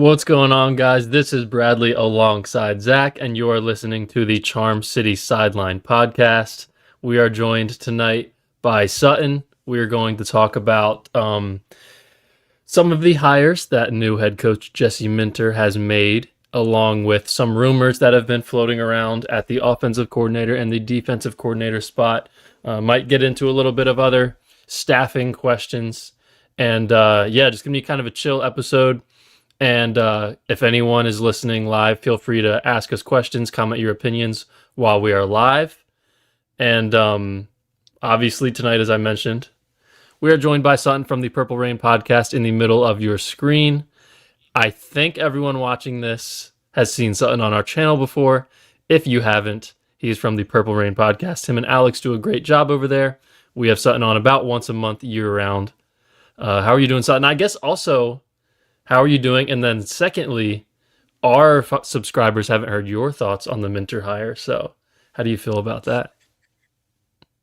What's going on, guys? This is Bradley alongside Zach, and you're listening to the Charm City Sideline podcast. We are joined tonight by Sutton. We are going to talk about some of the hires that new head coach Jesse Minter has made, along with some rumors that have been floating around at the offensive coordinator and the defensive coordinator spot. Might get into a little bit of other staffing questions. And just going to be kind of a chill episode. And if anyone is listening live, feel free to ask us questions, comment your opinions while we are live. And obviously tonight, as I mentioned, we are joined by Sutton from the Purple Rain podcast in the middle of your screen. I think everyone watching this has seen Sutton on our channel before. If you haven't, he's from the Purple Rain podcast. Him and Alex do a great job over there. We have Sutton on about once a month, year round. How are you doing, Sutton? I guess also, how are you doing? And then secondly, our subscribers haven't heard your thoughts on the Minter hire. So how do you feel about that?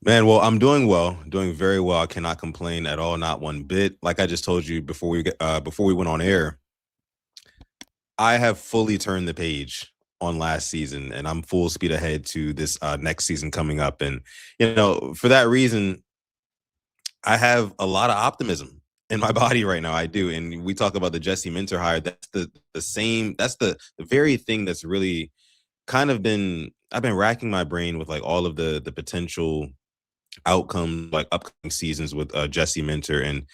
Man, well, I'm doing well, doing very well. I cannot complain at all, not one bit. Like I just told you before we went on air, I have fully turned the page on last season, and I'm full speed ahead to this next season coming up. And for that reason, I have a lot of optimism in my body right now. I do. And we talk about the Jesse Minter hire. That's the same. That's the very thing that's really kind of been. I've been racking my brain with like all of the potential outcomes, like upcoming seasons with Jesse Minter, and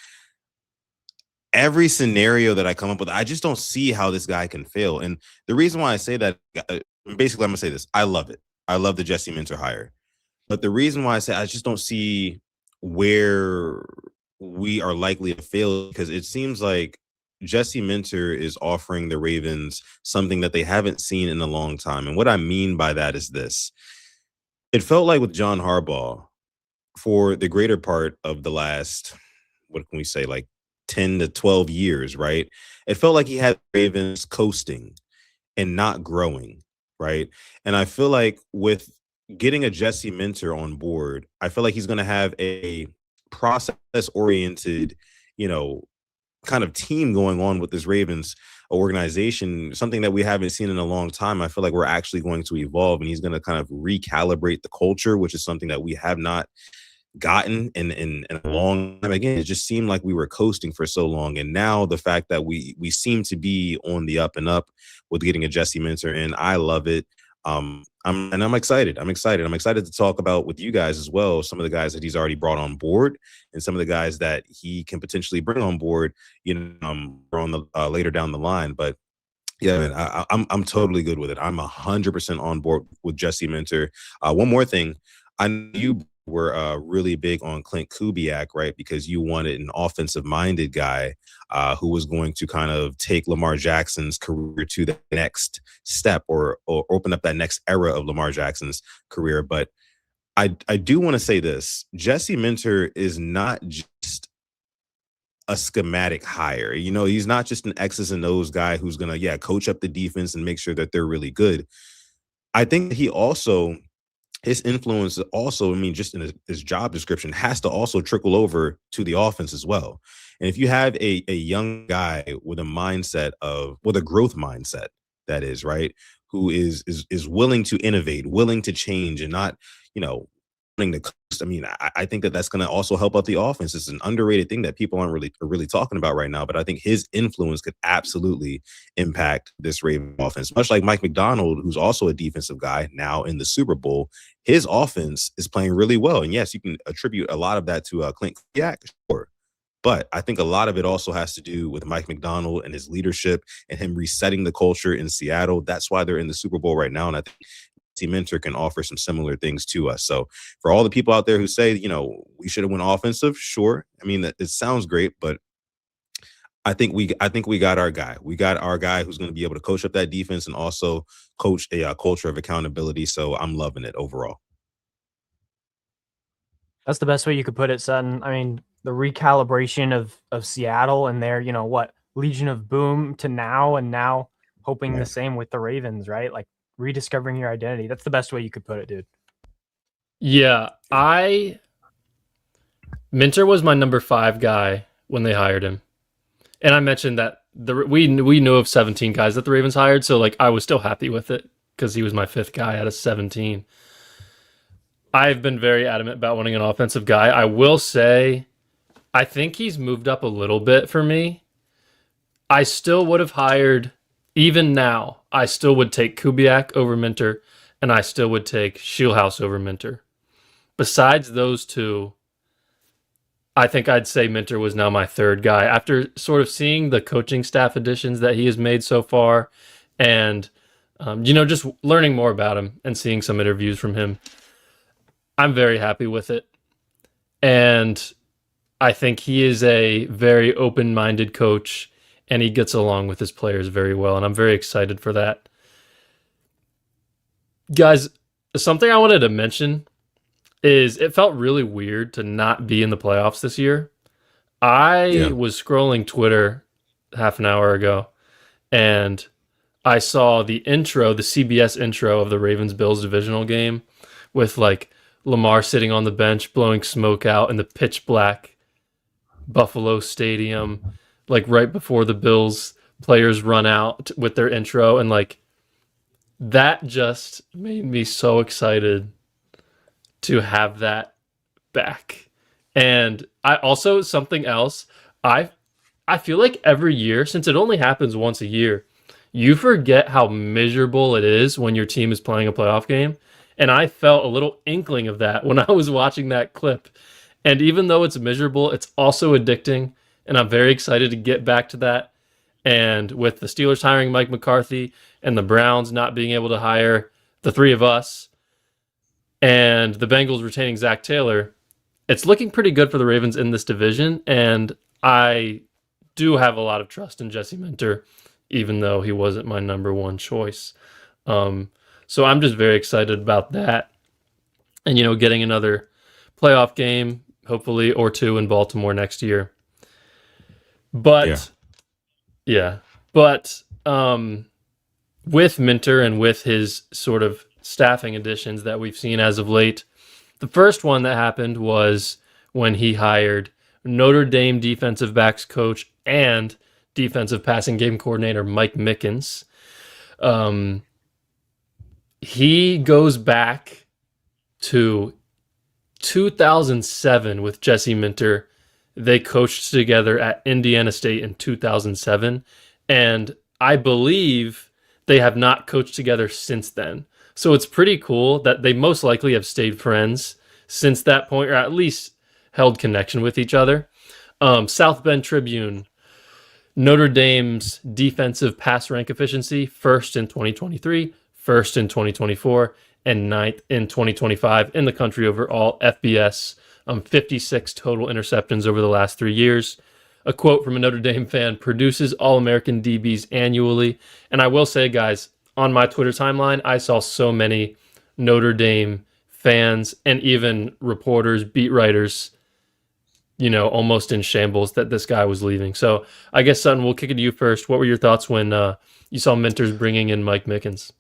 every scenario that I come up with, I just don't see how this guy can fail. And the reason why I say that, basically, I'm gonna say this: I love it. I love the Jesse Minter hire, but the reason why I say I just don't see where we are likely to fail, because it seems like Jesse Minter is offering the Ravens something that they haven't seen in a long time. And what I mean by that is this: it felt like with John Harbaugh for the greater part of the last, what can we say, like 10 to 12 years, right? It felt like he had Ravens coasting and not growing, right? And I feel like with getting a Jesse Minter on board, I feel like he's going to have a process-oriented, kind of team going on with this Ravens organization, something that we haven't seen in a long time. I feel like we're actually going to evolve, and he's going to kind of recalibrate the culture, which is something that we have not gotten in a long time. Again, it just seemed like we were coasting for so long, and now the fact that we seem to be on the up and up with getting a Jesse Minter, and I love it. I'm excited. I'm excited to talk about with you guys as well some of the guys that he's already brought on board, and some of the guys that he can potentially bring on board, on the later down the line. But yeah, man, I'm totally good with it. I'm 100% on board with Jesse Minter. One more thing, I know you were really big on Clint Kubiak, right? Because you wanted an offensive-minded guy who was going to kind of take Lamar Jackson's career to the next step, or open up that next era of Lamar Jackson's career. But I do want to say this: Jesse Minter is not just a schematic hire. He's not just an X's and O's guy who's going to, coach up the defense and make sure that they're really good. I think his influence also, just in his job description, has to also trickle over to the offense as well. And if you have a young guy with a growth mindset, that is, right, who is willing to innovate, willing to change, and not, wanting to coast. I think that that's going to also help out the offense. It's an underrated thing that people aren't really talking about right now. But I think his influence could absolutely impact this Raven offense. Much like Mike Macdonald, who's also a defensive guy now in the Super Bowl, his offense is playing really well. And yes, you can attribute a lot of that to Clint Kubiak, sure. But I think a lot of it also has to do with Mike Macdonald and his leadership and him resetting the culture in Seattle. That's why they're in the Super Bowl right now. And I think Minter can offer some similar things to us. So for all the people out there who say, we should have went offensive, sure. It sounds great, but I think we got our guy. We got our guy who's going to be able to coach up that defense and also coach a culture of accountability. So I'm loving it overall. That's the best way you could put it, Sutton. The recalibration of Seattle and their, Legion of Boom to now, and now hoping the same with the Ravens, right? Like rediscovering your identity. That's the best way you could put it, dude. Yeah, Minter was my number 5 guy when they hired him. And I mentioned that we knew of 17 guys that the Ravens hired, so like I was still happy with it because he was my 5th guy out of 17. I've been very adamant about wanting an offensive guy. I will say, I think he's moved up a little bit for me. I still would have hired, even now, I still would take Kubiak over Minter, and I still would take Shieldhouse over Minter. Besides those two, I think I'd say Minter was now my 3rd guy. After sort of seeing the coaching staff additions that he has made so far and, just learning more about him and seeing some interviews from him, I'm very happy with it. And I think he is a very open-minded coach, and he gets along with his players very well, and I'm very excited for that. Guys, something I wanted to mention is it felt really weird to not be in the playoffs this year. I was scrolling Twitter half an hour ago, and I saw the CBS intro of the Ravens-Bills divisional game with like Lamar sitting on the bench blowing smoke out in the pitch black Buffalo Stadium, like right before the Bills players run out with their intro, and like that just made me so excited to have that back. And I also, something else, I feel like every year, since it only happens once a year, you forget how miserable it is when your team is playing a playoff game. And I felt a little inkling of that when I was watching that clip. And even though it's miserable, it's also addicting. And I'm very excited to get back to that. And with the Steelers hiring Mike McCarthy and the Browns not being able to hire the 3 of us, and the Bengals retaining Zach Taylor, it's looking pretty good for the Ravens in this division. And I do have a lot of trust in Jesse Minter, even though he wasn't my number 1 choice. So I'm just very excited about that. And, getting another playoff game, hopefully, or 2 in Baltimore next year. But, with Minter and with his sort of staffing additions that we've seen as of late, the first one that happened was when he hired Notre Dame defensive backs coach and defensive passing game coordinator Mike Mickens. He goes back to 2007 with Jesse Minter. They coached together at Indiana State in 2007, and I believe they have not coached together since then. So it's pretty cool that they most likely have stayed friends since that point, or at least held connection with each other. South Bend Tribune, Notre Dame's defensive pass rank efficiency, 1st in 2023, 1st in 2024, and 9th in 2025 in the country overall. FBS, 56 total interceptions over the last 3 years. A quote from a Notre Dame fan: produces All-American DBs annually. And I will say, guys, on my Twitter timeline, I saw so many Notre Dame fans and even reporters, beat writers, almost in shambles that this guy was leaving. So I guess, Sutton, we'll kick it to you first. What were your thoughts when you saw Minter's bringing in Mike Mickens?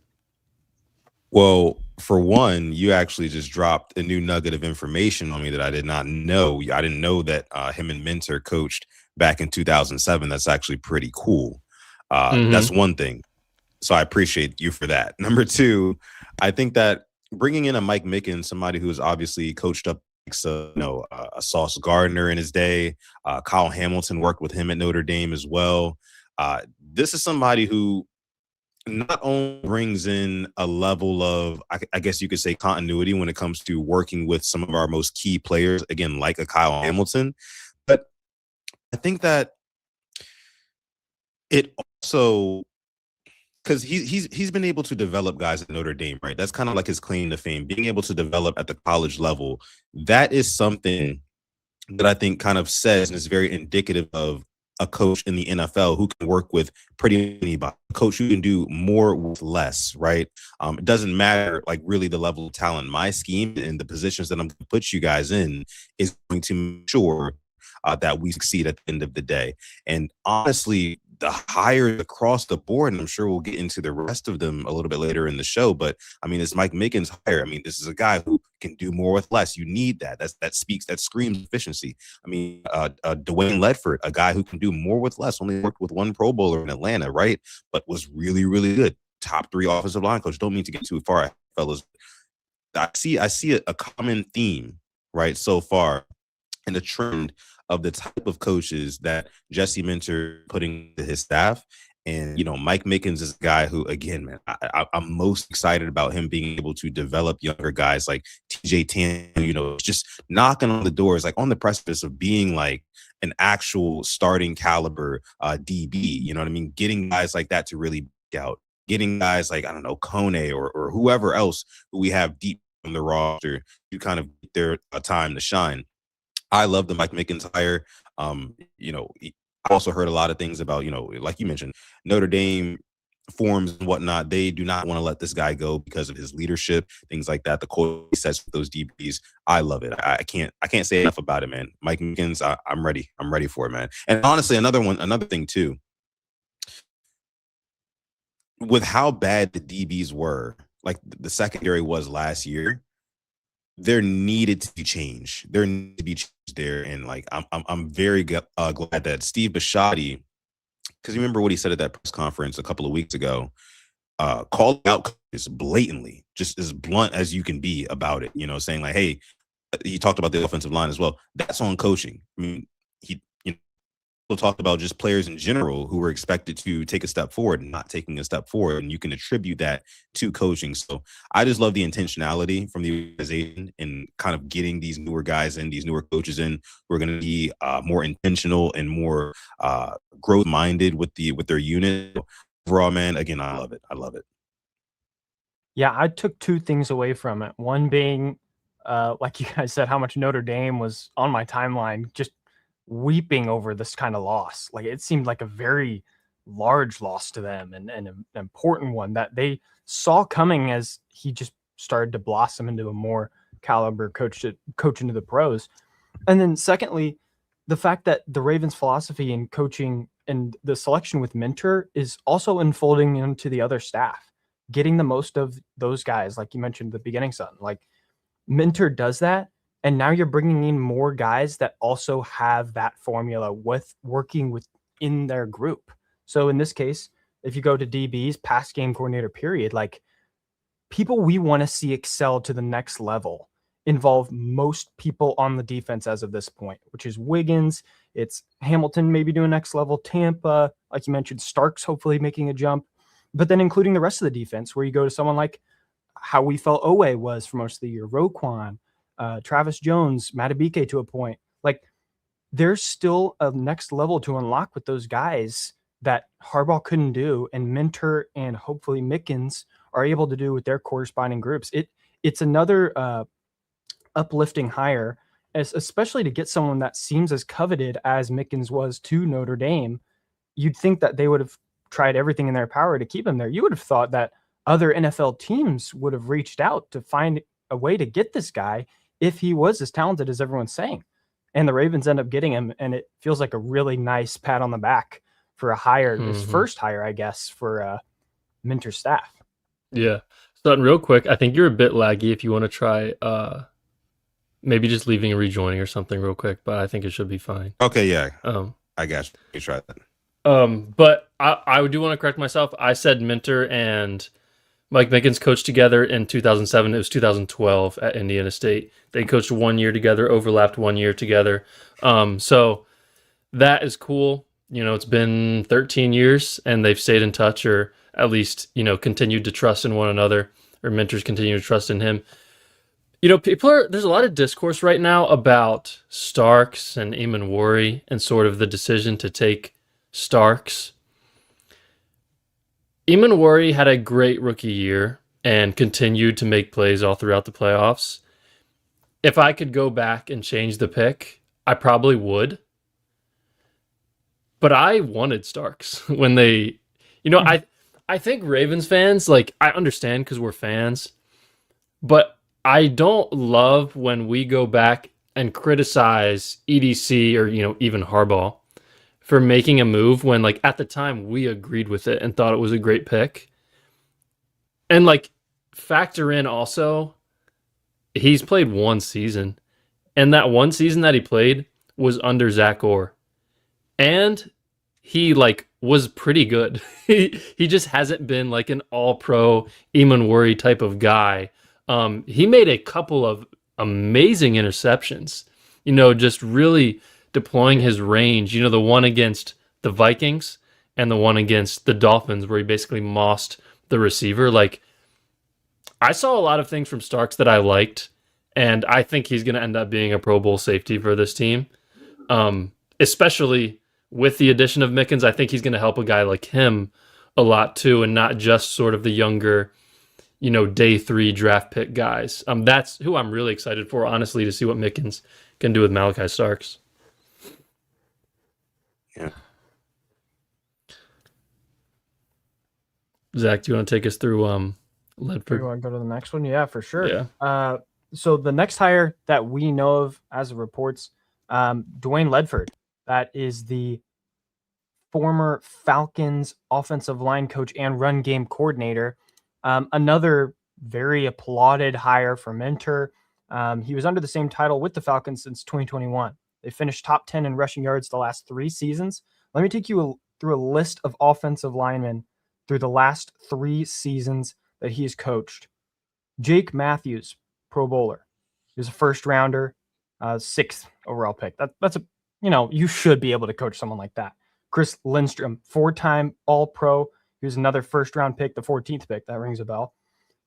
Well, for one, you actually just dropped a new nugget of information on me that I did not know. I didn't know that him and Minter coached back in 2007. That's actually pretty cool. That's one thing. So I appreciate you for that. Number 2, I think that bringing in a Mike Mickens, somebody who has obviously coached up a Sauce Gardner in his day. Kyle Hamilton worked with him at Notre Dame as well. This is somebody who not only brings in a level of, I guess you could say, continuity when it comes to working with some of our most key players, again, like a Kyle Hamilton, but I think that it also, because he's been able to develop guys at Notre Dame, right? That's kind of like his claim to fame, being able to develop at the college level. That is something that I think kind of says and is very indicative of a coach in the NFL who can work with pretty anybody, a coach who can do more with less, right? It doesn't matter, like, really the level of talent. My scheme and the positions that I'm going to put you guys in is going to make sure that we succeed at the end of the day. And honestly, the hires across the board, and I'm sure we'll get into the rest of them a little bit later in the show, but I mean, it's Mike Mickens' hire. I mean, this is a guy who can do more with less. You need that. That screams efficiency. I mean, Dwayne Ledford, a guy who can do more with less, only worked with one Pro Bowler in Atlanta, right? But was really, really good. Top 3 offensive line coach. Don't mean to get too far, fellas. I see a common theme, right, so far, and the trend of the type of coaches that Jesse Minter putting to his staff. And, Mike Mickens is a guy who, again, man, I'm most excited about him being able to develop younger guys like TJ Tan, just knocking on the doors, like on the precipice of being like an actual starting caliber DB. You know what I mean? Getting guys like that to really break out. Getting guys like, I don't know, Kone or whoever else who we have deep in the roster to kind of get their time to shine. I love the Mike Mickens hire. I also heard a lot of things about, like you mentioned, Notre Dame forms and whatnot. They do not want to let this guy go because of his leadership, things like that. The quote he says with those DBs, I love it. I can't say enough about it, man. Mike Mickens, I'm ready. I'm ready for it, man. And honestly, another thing too, with how bad the DBs were, like the secondary was last year, there needed to be change. There needed to be change there, and like I'm very glad that Steve Bisciotti, because you remember what he said at that press conference a couple of weeks ago, called out coaches blatantly, just as blunt as you can be about it. Saying like, hey, he talked about the offensive line as well. That's on coaching. I mean, he talked about just players in general who were expected to take a step forward and not taking a step forward, and you can attribute that to coaching. So I just love the intentionality from the organization and kind of getting these newer guys in, these newer coaches in, who are going to be more intentional and more growth minded with their unit. Overall, man, again, I love it. Yeah, I took 2 things away from it. One being, like you guys said, how much Notre Dame was on my timeline, just weeping over this kind of loss. Like, it seemed like a very large loss to them, and an important one that they saw coming as he just started to blossom into a more caliber coach into the pros. And then secondly, the fact that the Ravens' philosophy in coaching and the selection with Minter is also unfolding into the other staff, getting the most of those guys, like you mentioned at the beginning, Sutton. Like, Minter does that, and now you're bringing in more guys that also have that formula with working within their group. So in this case, if you go to DBs, pass game coordinator, period, like, people we want to see excel to the next level involve most people on the defense as of this point, which is Wiggins. It's Hamilton maybe doing next level, Tampa, like you mentioned, Starks hopefully making a jump, but then including the rest of the defense, where you go to someone like how we felt Owe was for most of the year, Roquan, Travis Jones, Matabike to a point. Like, there's still a next level to unlock with those guys that Harbaugh couldn't do, and Minter and hopefully Mickens are able to do with their corresponding groups. It's another uplifting hire, especially to get someone that seems as coveted as Mickens was to Notre Dame. You'd think that they would have tried everything in their power to keep him there. You would have thought that other NFL teams would have reached out to find a way to get this guy if he was as talented as everyone's saying. And the Ravens end up getting him, and it feels like a really nice pat on the back for a hire, his first hire, I guess, for Minter's staff. Yeah. Sutton, real quick, I think you're a bit laggy. If you want to try maybe just leaving and rejoining or something real quick, but I think it should be fine. Okay, yeah. I got you. You try that. But I do want to correct myself. I said Minter and Mike Mickens coached together in 2007. It was 2012 at Indiana State. They coached 1 year together, overlapped 1 year together. So that is cool. It's been 13 years, and they've stayed in touch, or at least, continued to trust in one another, or Minter's continue to trust in him. There's a lot of discourse right now about Starks and Eamon Worry and sort of the decision to take Starks. Eamon Worry had a great rookie year and continued to make plays all throughout the playoffs. If I could go back and change the pick, I probably would. But I wanted Starks when they, I think Ravens fans, like, I understand because we're fans, but I don't love when we go back and criticize EDC or, even Harbaugh for making a move when, like, at the time we agreed with it and thought it was a great pick. And, like, factor in also He's played one season, and that one season that he played was under Zach Orr, and he was pretty good. He just hasn't been like an all-pro Eamon Worry type of guy. He made a couple of amazing interceptions. Just really deploying his range. The one against the Vikings and the one against the Dolphins where he basically mossed the receiver. I saw a lot of things from Starks that I liked, and I think he's going to end up being a Pro Bowl safety for this team, especially with the addition of Mickens. I think he's going to help a guy like him a lot too, and not just sort of the younger, day 3 draft pick guys. That's who I'm really excited for, honestly, to see what Mickens can do with Malachi Starks. Yeah. Zach, do you want to take us through Ledford? You want to go to the next one? Yeah, for sure. Yeah. So the next hire that we know of as of reports, Dwayne Ledford. That is the former Falcons offensive line coach and run game coordinator. Another very applauded hire for Mentor. He was under the same title with the Falcons since 2021. They finished top 10 in rushing yards the last 3 seasons. Let me take you through a list of offensive linemen through the last 3 seasons that he has coached. Jake Matthews, Pro Bowler. He was a first rounder, 6th overall pick. That's a, you should be able to coach someone like that. Chris Lindstrom, 4-time All-Pro. He was another first-round pick, the 14th pick. That rings a bell.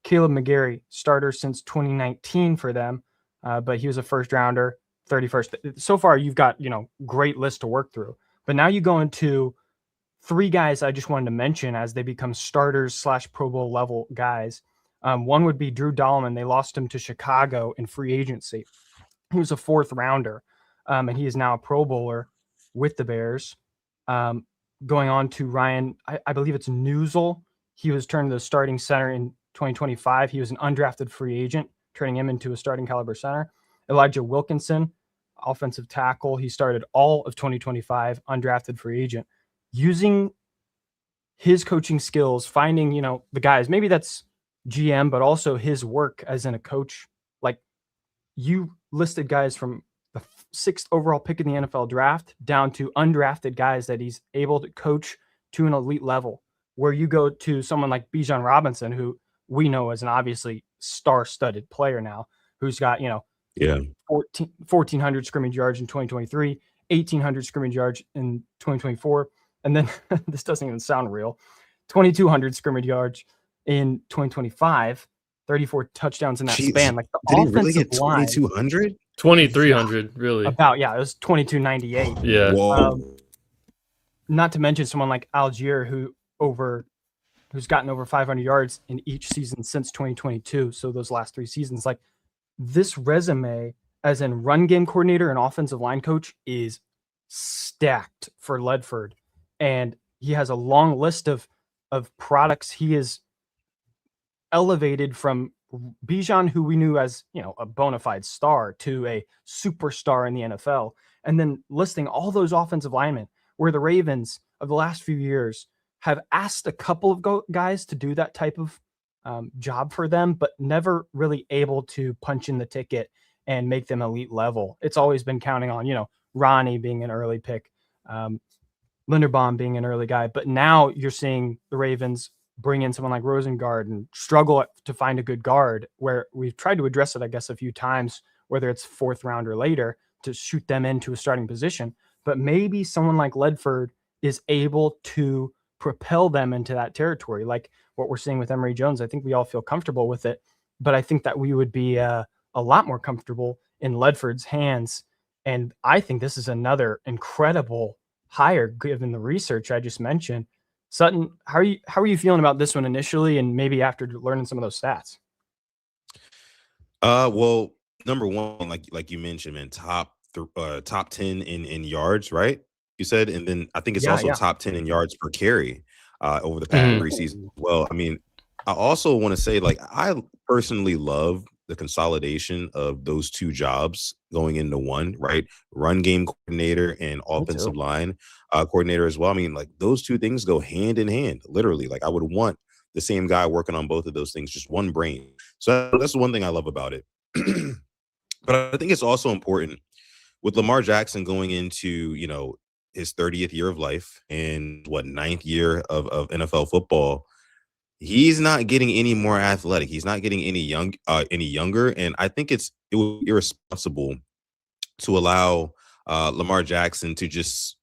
Caleb McGarry, starter since 2019 for them, but he was a first-rounder, 31st. So far, you've got, great list to work through. But now you go into 3 guys I just wanted to mention as they become starters / Pro Bowl level guys. One would be Drew Dahlman. They lost him to Chicago in free agency. He was a 4th rounder, and he is now a Pro Bowler with the Bears. Going on to Ryan, I believe it's Newsel. He was turned to the starting center in 2025. He was an undrafted free agent, turning him into a starting caliber center. Elijah Wilkinson, offensive tackle. He started all of 2025, undrafted free agent. Using his coaching skills, finding, the guys, maybe that's GM, but also his work as in a coach. Like, you listed guys from the 6th overall pick in the NFL draft down to undrafted guys that he's able to coach to an elite level, where you go to someone like Bijan Robinson, who we know is an obviously star-studded player now, who's got, 1,400 scrimmage yards in 2023, 1,800 scrimmage yards in 2024. And then this doesn't even sound real. 2,200 scrimmage yards in 2025, 34 touchdowns in that span. Like, the did he really offensive get line, 2,200? 2,300, really. it was 2,298. Yeah. Whoa. Not to mention someone like Algier, who's gotten over 500 yards in each season since 2022. So those last 3 seasons, like, this resume as in run game coordinator and offensive line coach is stacked for Ledford. And he has a long list of products he is elevated from Bijan, who we knew as, a bona fide star, to a superstar in the NFL. And then listing all those offensive linemen, where the Ravens of the last few years have asked a couple of guys to do that type of job for them, but never really able to punch in the ticket and make them elite level. It's always been counting on, Ronnie being an early pick, Linderbaum being an early guy. But now you're seeing the Ravens bring in someone like Rosengard and struggle to find a good guard, where we've tried to address it, I guess, a few times, whether it's 4th round or later, to shoot them into a starting position. But maybe someone like Ledford is able to propel them into that territory, like what we're seeing with Emory Jones. I think we all feel comfortable with it, but I think that we would be a lot more comfortable in Ledford's hands. And I think this is another incredible hire, given the research I just mentioned. Sutton, how are you feeling about this one initially, and maybe after learning some of those stats? Well, number one, like you mentioned, man, top 10 in yards, right? You said, and then I think it's also top 10 in yards per carry over the past 3 seasons. Well, I mean, I also want to say, I personally love the consolidation of those 2 jobs going into one, right? Run game coordinator and offensive line coordinator as well. I mean, those 2 things go hand in hand, literally. I would want the same guy working on both of those things, just one brain. So that's the one thing I love about it. But I think it's also important with Lamar Jackson going into, his 30th year of life and ninth year of NFL football. He's not getting any more athletic. He's not getting any younger. And I think it was irresponsible to allow Lamar Jackson to just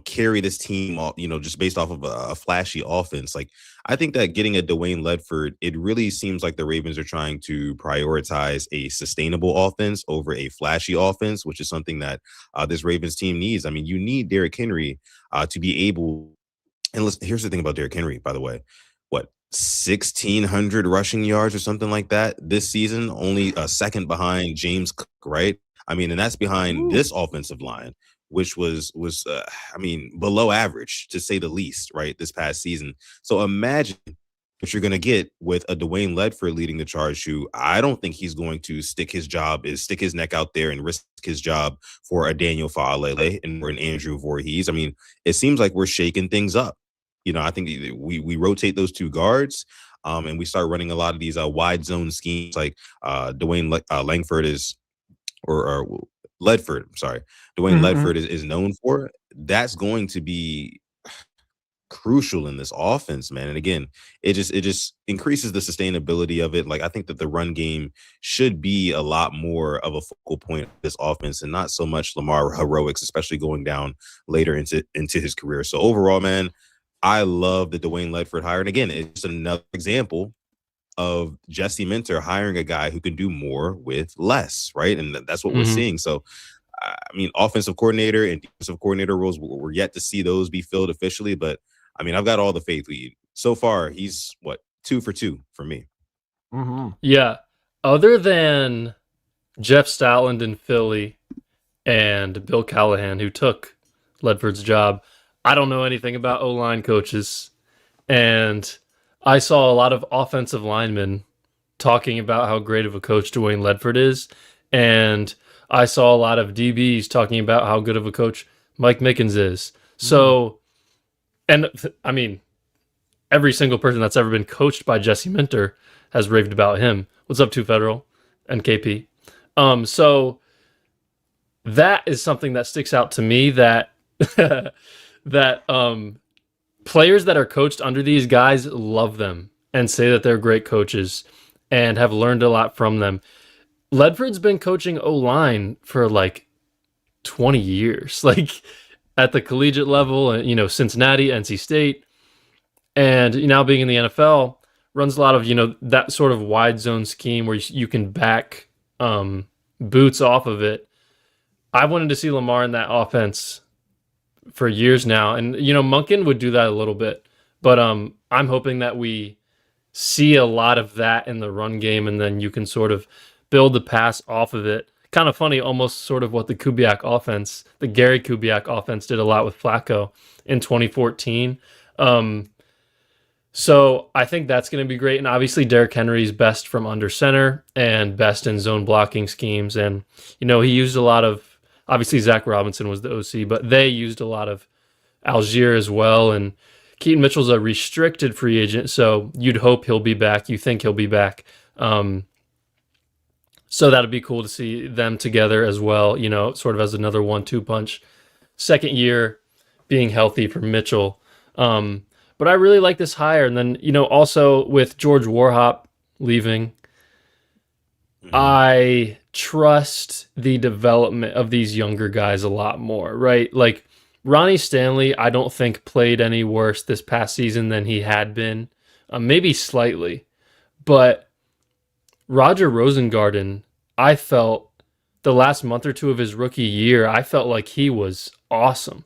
carry this team all, just based off of a flashy offense. Like, I think that getting a Dwayne Ledford, it really seems like the Ravens are trying to prioritize a sustainable offense over a flashy offense, which is something that this Ravens team needs. I mean, you need Derrick Henry to be able. And listen, here's the thing about Derrick Henry, by the way. What, 1,600 rushing yards or something like that this season, only a second behind James Cook, right? I mean, and that's behind this offensive line, which was below average, to say the least, right, this past season. So imagine what you're going to get with a Dwayne Ledford leading the charge, who I don't think he's going to stick his neck out there and risk his job for a Daniel Faalele and for an Andrew Voorhees. I mean, it seems like we're shaking things up. I think we rotate those two guards, and we start running a lot of these wide zone schemes like Dwayne Langford is, or Ledford, I'm sorry, Dwayne Ledford is known for. That's going to be crucial in this offense, man. And again, it just increases the sustainability of it. Like, I think that the run game should be a lot more of a focal point of this offense and not so much Lamar heroics, especially going down later into his career. So overall, man, I love the Dwayne Ledford hire. And again, it's another example of Jesse Minter hiring a guy who can do more with less, right? And that's what we're seeing. So, I mean, offensive coordinator and defensive coordinator roles, we're yet to see those be filled officially. But, I mean, I've got all the faith. So far, he's, 2 for 2 for me. Yeah. Other than Jeff Stoutland in Philly and Bill Callahan, who took Ledford's job, I don't know anything about O-line coaches. And I saw a lot of offensive linemen talking about how great of a coach Dwayne Ledford is. And I saw a lot of DBs talking about how good of a coach Mike Mickens is. So, and I mean, every single person that's ever been coached by Jesse Minter has raved about him. What's up, 2 Federal and KP? So that is something that sticks out to me, that players that are coached under these guys love them and say that they're great coaches and have learned a lot from them. Ledford's been coaching O-line for 20 years, at the collegiate level, and Cincinnati, NC State, and now being in the NFL, runs a lot of that sort of wide zone scheme where you can back boots off of it. I wanted to see Lamar in that offense for years now, and Monken would do that a little bit, but I'm hoping that we see a lot of that in the run game, and then you can sort of build the pass off of it. Kind of funny, almost sort of what the Kubiak offense, the Gary Kubiak offense, did a lot with Flacco in 2014. So I think that's going to be great, and obviously Derrick Henry's best from under center and best in zone blocking schemes, and he used a lot of. Obviously, Zach Robinson was the OC, but they used a lot of Algier as well. And Keaton Mitchell's a restricted free agent, so you'd hope he'll be back. You think he'll be back. So that'd be cool to see them together as well, sort of as another 1-2 punch. Second year being healthy for Mitchell. But I really like this hire. And then, also with George Warhop leaving, I trust the development of these younger guys a lot more, right? Like Ronnie Stanley, I don't think played any worse this past season than he had been, maybe slightly. But Roger Rosengarten, I felt the last month or two of his rookie year, I felt like he was awesome.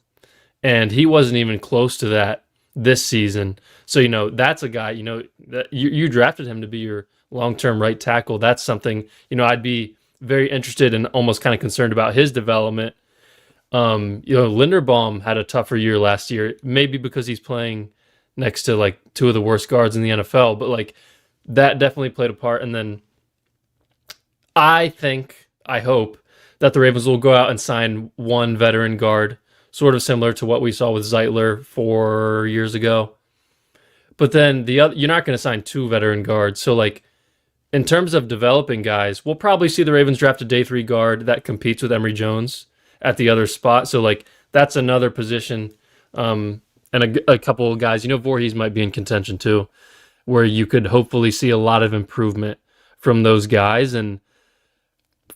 And he wasn't even close to that this season. So, that's a guy, that you drafted him to be your long-term right tackle. That's something, I'd be very interested and almost kind of concerned about his development. Linderbaum had a tougher year last year, maybe because he's playing next to 2 of the worst guards in the NFL, but that definitely played a part. And then I hope that the Ravens will go out and sign one veteran guard, sort of similar to what we saw with Zeitler 4 years ago. But then the other, you're not going to sign 2 veteran guards. So in terms of developing guys, we'll probably see the Ravens draft a day 3 guard that competes with Emory Jones at the other spot. So like that's another position, and a couple of guys. Voorhees might be in contention too, where you could hopefully see a lot of improvement from those guys. And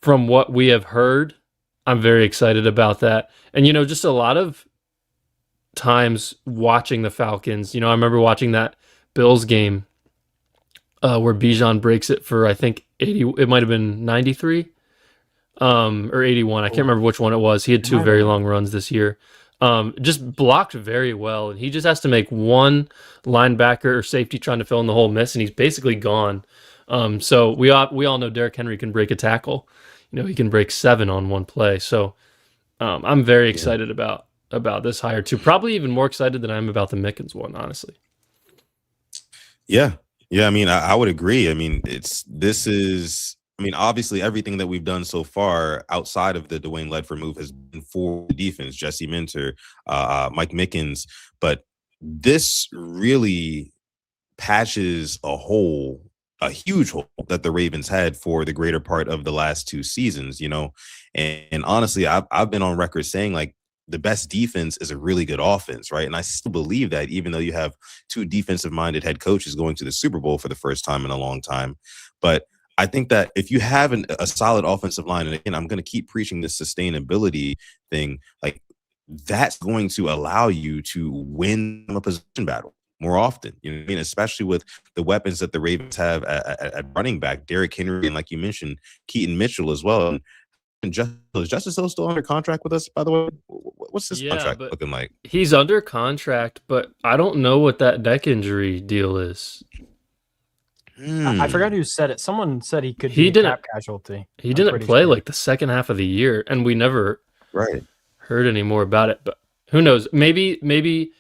from what we have heard, I'm very excited about that. And just a lot of times watching the Falcons, I remember watching that Bills game where Bijan breaks it for I think 80. It might have been 93 or 81. I can't remember which one it was. He had 2 very long runs this year. Just blocked very well, and he just has to make one linebacker or safety trying to fill in the hole miss, and he's basically gone. So we all know Derrick Henry can break a tackle. He can break 7 on one play. So I'm very excited about this hire too. Probably even more excited than I am about the Mickens one, honestly. Yeah. I mean, I would agree. I mean, obviously everything that we've done so far outside of the Dwayne Ledford move has been for the defense, Jesse Minter, Mike Mickens, but this really patches a huge hole that the Ravens had for the greater part of the last 2 seasons, and honestly, I've been on record saying like the best defense is a really good offense, right? And I still believe that, even though you have 2 defensive-minded head coaches going to the Super Bowl for the first time in a long time. But I think that if you have a solid offensive line, and again, I'm going to keep preaching this sustainability thing, like that's going to allow you to win a position battle more often. You know what I mean? Especially with the weapons that the Ravens have at running back, Derrick Henry, and like you mentioned, Keaton Mitchell as well. And is Justice Hill still under contract with us, by the way? What's this contract looking like? He's under contract, but I don't know what that neck injury deal is. I forgot who said it. Someone said he could be a cap casualty. He didn't play like the second half of the year, and we never heard any more about it. But who knows? Maybe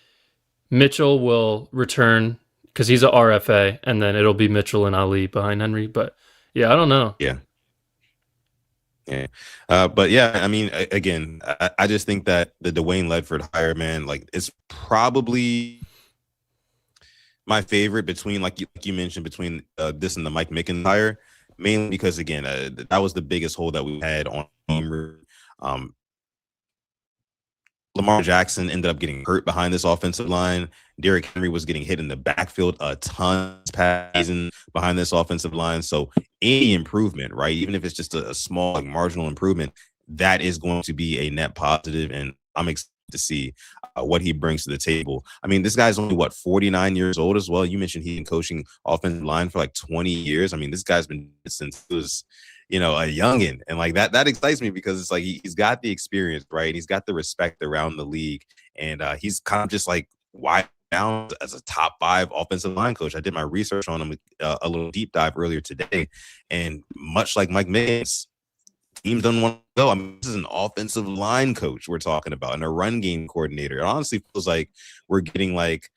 Mitchell will return because he's a RFA, and then it'll be Mitchell and Ali behind Henry. But yeah, I don't know. Yeah. But yeah, I mean, again, I just think that the Dwayne Ledford hire, man, like it's probably my favorite between, like you mentioned, between this and the Mike Mickens hire, mainly because, again, that was the biggest hole that we had on Lamar Jackson ended up getting hurt behind this offensive line. Derrick Henry was getting hit in the backfield a ton passing behind this offensive line. So any improvement, right, even if it's just a small, like, marginal improvement, that is going to be a net positive. And I'm excited to see what he brings to the table. I mean, this guy's only, 49 years old as well. You mentioned he's been coaching offensive line for like 20 years. I mean, this guy's been since he was, a youngin', and like that excites me because it's like he's got the experience, right? He's got the respect around the league, and he's kind of just like wide down as a top 5 offensive line coach. I did my research on him, a little deep dive earlier today, and much like Mike Mickens, teams don't want to go. I mean, this is an offensive line coach we're talking about, and a run game coordinator. It honestly feels like we're getting like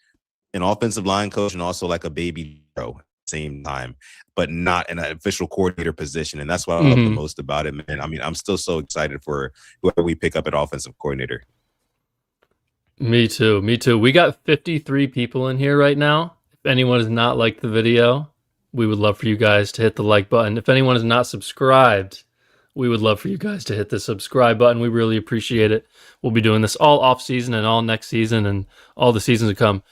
an offensive line coach and also like a baby pro same time, but not in an official coordinator position. And that's what I love the most about it, man. I mean, I'm still so excited for whoever we pick up at offensive coordinator. Me too. We got 53 people in here right now. If anyone has not liked the video, we would love for you guys to hit the like button. If anyone is not subscribed, we would love for you guys to hit the subscribe button. We really appreciate it. We'll be doing this all off season and all next season and all the seasons to come.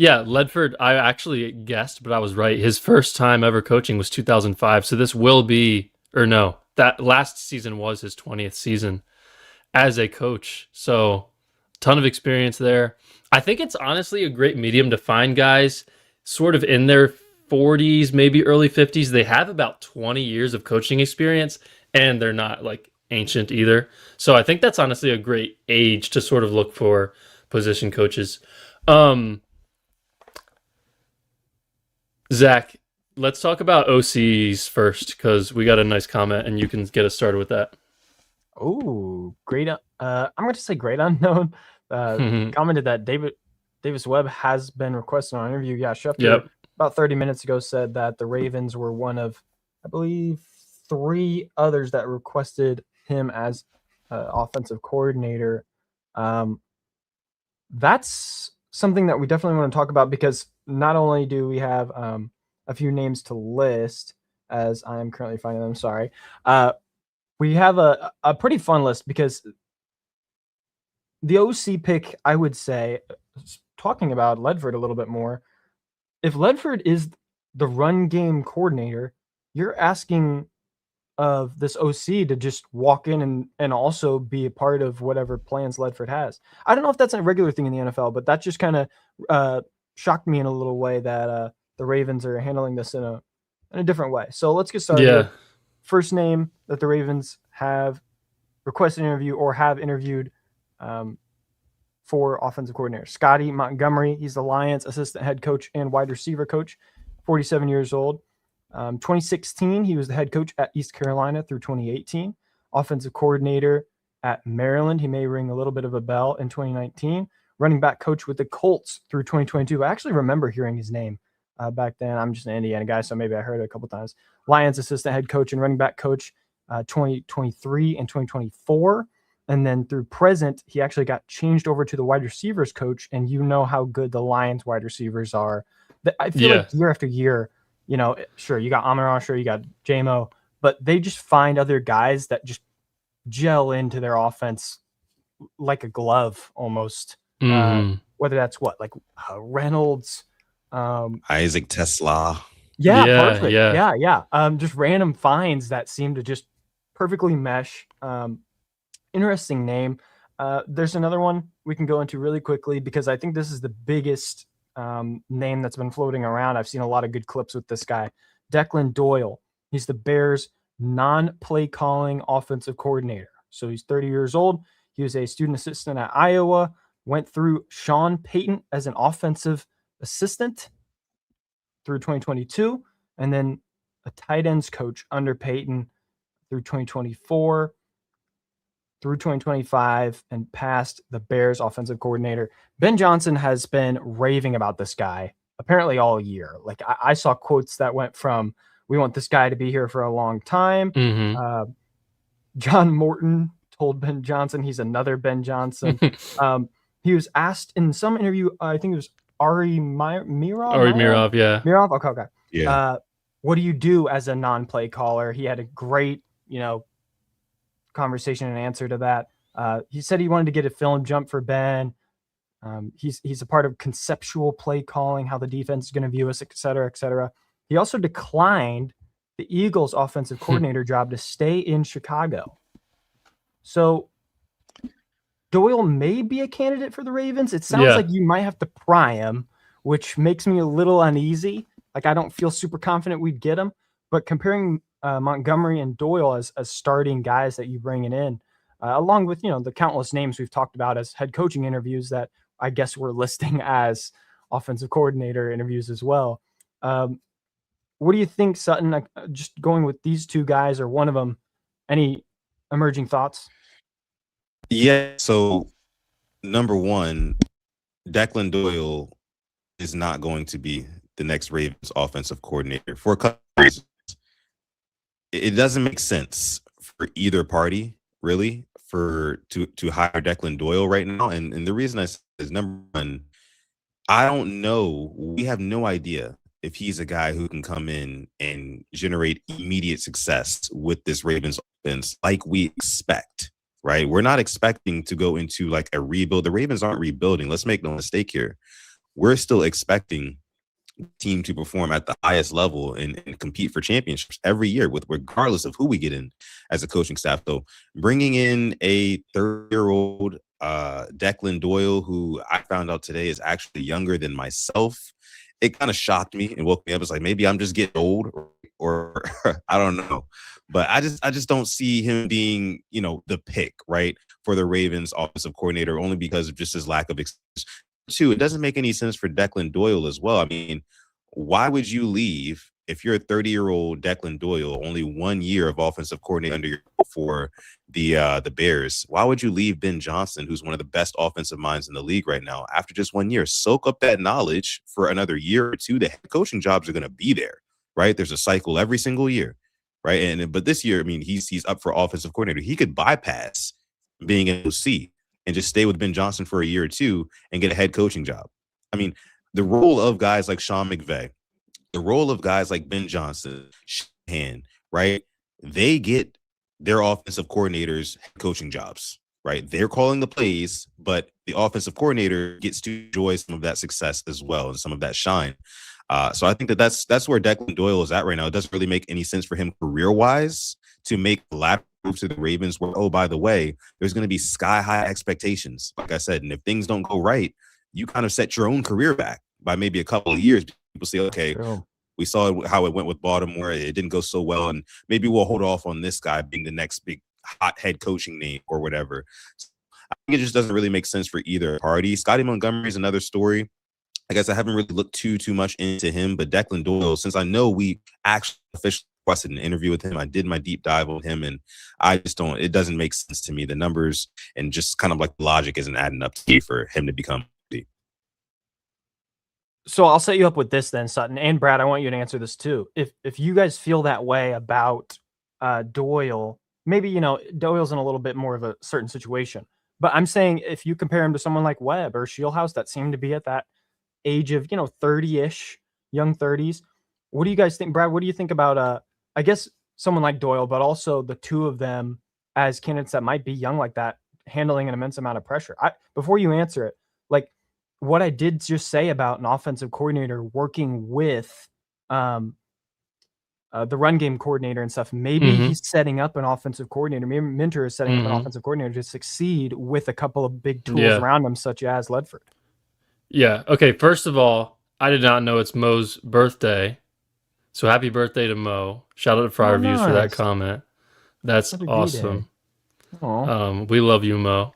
Yeah, Ledford, I actually guessed, but I was right. His first time ever coaching was 2005. So this will be, or no, that last season was his 20th season as a coach. So ton of experience there. I think it's honestly a great medium to find guys sort of in their 40s, maybe early 50s. They have about 20 years of coaching experience, and they're not like ancient either. So I think that's honestly a great age to sort of look for position coaches. Zach, let's talk about OCs first, because we got a nice comment, and you can get us started with that. Oh, great. I'm going to say great unknown. Commented that Davis Webb has been requested on an interview. Yeah, Schefter, about 30 minutes ago, said that the Ravens were one of, I believe, 3 others that requested him as offensive coordinator. That's something that we definitely want to talk about, because not only do we have a few names to list as I am currently finding them. Sorry. We have a pretty fun list because the OC pick, I would say, talking about Ledford a little bit more, if Ledford is the run game coordinator, you're asking of this OC to just walk in and also be a part of whatever plans Ledford has. I don't know if that's a regular thing in the NFL, but that just kind of shocked me in a little way that the Ravens are handling this in a different way. So let's get started. Yeah. First name that the Ravens have requested an interview or have interviewed for offensive coordinator, Scotty Montgomery. He's the Lions assistant head coach and wide receiver coach, 47 years old. 2016, he was the head coach at East Carolina through 2018. Offensive coordinator at Maryland. He may ring a little bit of a bell in 2019. Running back coach with the Colts through 2022. I actually remember hearing his name back then. I'm just an Indiana guy, so maybe I heard it a couple times. Lions assistant head coach and running back coach 2023 and 2024. And then through present, he actually got changed over to the wide receivers coach. And you know how good the Lions wide receivers are. I feel like year after year, sure, you got Amon-Ra, sure, you got J-Mo, but they just find other guys that just gel into their offense like a glove almost. Whether that's Reynolds, Isaac Tesla. Yeah, perfect. Yeah. Just random finds that seem to just perfectly mesh. Interesting name. There's another one we can go into really quickly because I think this is the biggest name that's been floating around. I've seen a lot of good clips with this guy, Declan Doyle. He's the Bears' non-play calling offensive coordinator. So he's 30 years old. He was a student assistant at Iowa, went through Sean Payton as an offensive assistant through 2022, and then a tight ends coach under Payton through 2024, through 2025, and past the Bears offensive coordinator. Ben Johnson has been raving about this guy apparently all year. Like I saw quotes that went from, we want this guy to be here for a long time. John Morton told Ben Johnson he's another Ben Johnson. He was asked in some interview, I think it was Ari Mirov, yeah. Mirov, okay. Yeah. What do you do as a non-play caller? He had a great, conversation and answer to that. He said he wanted to get a film jump for Ben. He's a part of conceptual play calling, how the defense is going to view us, et cetera, et cetera. He also declined the Eagles offensive coordinator job to stay in Chicago. So Doyle may be a candidate for the Ravens. It sounds like you might have to pry him, which makes me a little uneasy. Like I don't feel super confident we'd get him, but comparing Montgomery and Doyle as starting guys that you bring in, along with, the countless names we've talked about as head coaching interviews that I guess we're listing as offensive coordinator interviews as well. What do you think, Sutton? Just going with these two guys or one of them, any emerging thoughts? Yeah. So number one, Declan Doyle is not going to be the next Ravens offensive coordinator for a couple of reasons. It doesn't make sense for either party, really, to hire Declan Doyle right now. And the reason I say is, number one, I don't know. We have no idea if he's a guy who can come in and generate immediate success with this Ravens offense like we expect, right? We're not expecting to go into like a rebuild. The Ravens aren't rebuilding. Let's make no mistake here. We're still expecting team to perform at the highest level and compete for championships every year, with regardless of who we get in as a coaching staff. So bringing in a 30-year-old Declan Doyle, who I found out today is actually younger than myself, it kind of shocked me and woke me up. It's like, maybe I'm just getting old or I don't know. But I just don't see him being, the pick, right, for the Ravens offensive coordinator, only because of just his lack of experience. Two, it doesn't make any sense for Declan Doyle as well. I mean, why would you leave if you're a 30-year-old Declan Doyle, only 1 year of offensive coordinator under your for the Bears? Why would you leave Ben Johnson, who's one of the best offensive minds in the league right now, after just 1 year? Soak up that knowledge for another year or two. The head coaching jobs are going to be there, right? There's a cycle every single year, right? But this year, I mean, he's up for offensive coordinator. He could bypass being an OC and just stay with Ben Johnson for a year or two and get a head coaching job. I mean, the role of guys like Sean McVay, the role of guys like Ben Johnson, Shanahan, right? They get their offensive coordinators coaching jobs, right? They're calling the plays, but the offensive coordinator gets to enjoy some of that success as well and some of that shine. So I think that's where Declan Doyle is at right now. It doesn't really make any sense for him career-wise to make a lateral move to the Ravens where, oh, by the way, there's going to be sky-high expectations, like I said. And if things don't go right, you kind of set your own career back by maybe a couple of years. People say, okay, we saw how it went with Baltimore. It didn't go so well, and maybe we'll hold off on this guy being the next big hot head coaching name or whatever. So I think it just doesn't really make sense for either party. Scotty Montgomery is another story. I guess I haven't really looked too much into him, but Declan Doyle, since I know we actually officially requested an interview with him, I did my deep dive on him, and I just don't. It doesn't make sense to me. The numbers and just kind of like logic isn't adding up to me for him to become. So I'll set you up with this then, Sutton and Brad. I want you to answer this too. If you guys feel that way about Doyle, maybe Doyle's in a little bit more of a certain situation. But I'm saying if you compare him to someone like Webb or Shieldhouse that seem to be at that age of 30-ish, young 30s, what do you guys think, Brad? What do you think about I guess someone like Doyle, but also the two of them as candidates that might be young like that, handling an immense amount of pressure? Before you answer it, like, what I did just say about an offensive coordinator working with the run game coordinator and stuff, maybe he's setting up an offensive coordinator. Maybe Minter is setting up an offensive coordinator to succeed with a couple of big tools around him, such as Ledford. Yeah. Okay. First of all, I did not know it's Mo's birthday. So happy birthday to Mo. Shout out to Fry Reviews for that comment. That's awesome. We love you, Mo.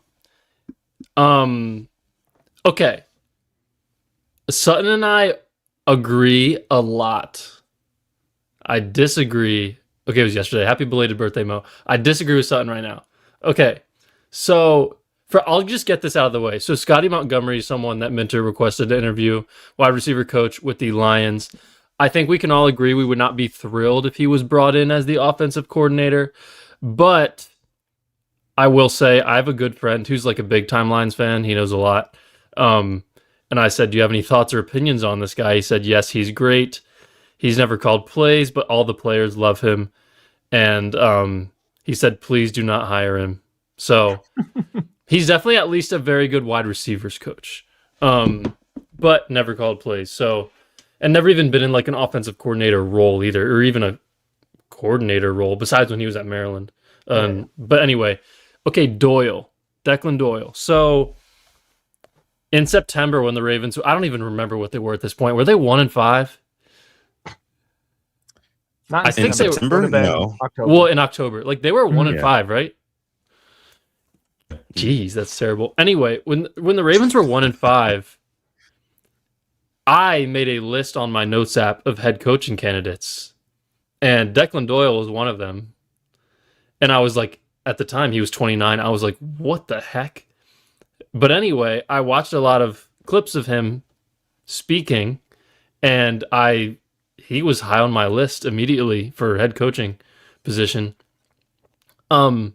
Okay. Sutton and I agree a lot. I disagree. Okay, it was yesterday. Happy belated birthday, Mo. I disagree with Sutton right now. Okay, so I'll just get this out of the way. So Scotty Montgomery is someone that Minter requested to interview, wide receiver coach with the Lions. I think we can all agree we would not be thrilled if he was brought in as the offensive coordinator. But I will say I have a good friend who's like a big-time Lions fan. He knows a lot. And I said, do you have any thoughts or opinions on this guy? He said, yes, he's great. He's never called plays, but all the players love him. And he said, please do not hire him. So he's definitely at least a very good wide receivers coach, but never called plays. So, and never even been in like an offensive coordinator role either, or even a coordinator role besides when he was at Maryland. But anyway, okay, Declan Doyle. So in September, when the Ravens, I don't even remember what they were at this point. Were they 1-5? Not I think September. No. October. Well, in October, like they were 1-5, right? Jeez, that's terrible. Anyway, when the Ravens were 1-5, I made a list on my notes app of head coaching candidates, and Declan Doyle was one of them. And I was like, at the time he was 29. I was like, what the heck? But anyway, I watched a lot of clips of him speaking, and he was high on my list immediately for head coaching position. I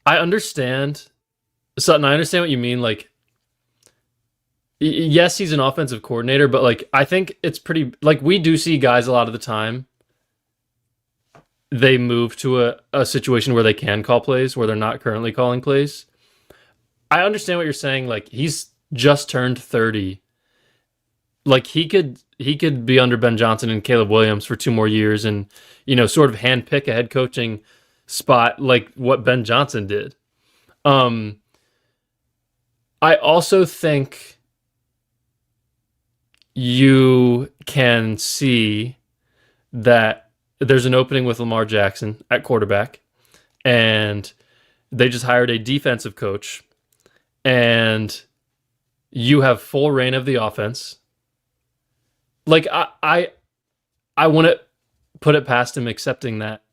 understand, Sutton, I understand what you mean. Like, yes, he's an offensive coordinator, but like, I think it's pretty, like, we do see guys a lot of the time, they move to a situation where they can call plays, where they're not currently calling plays. I understand what you're saying. Like, he's just turned 30. Like, he could be under Ben Johnson and Caleb Williams for 2 more years and, sort of handpick a head coaching spot like what Ben Johnson did. I also think you can see that there's an opening with Lamar Jackson at quarterback, and they just hired a defensive coach, and you have full reign of the offense. Like, I wouldn't put it past him accepting that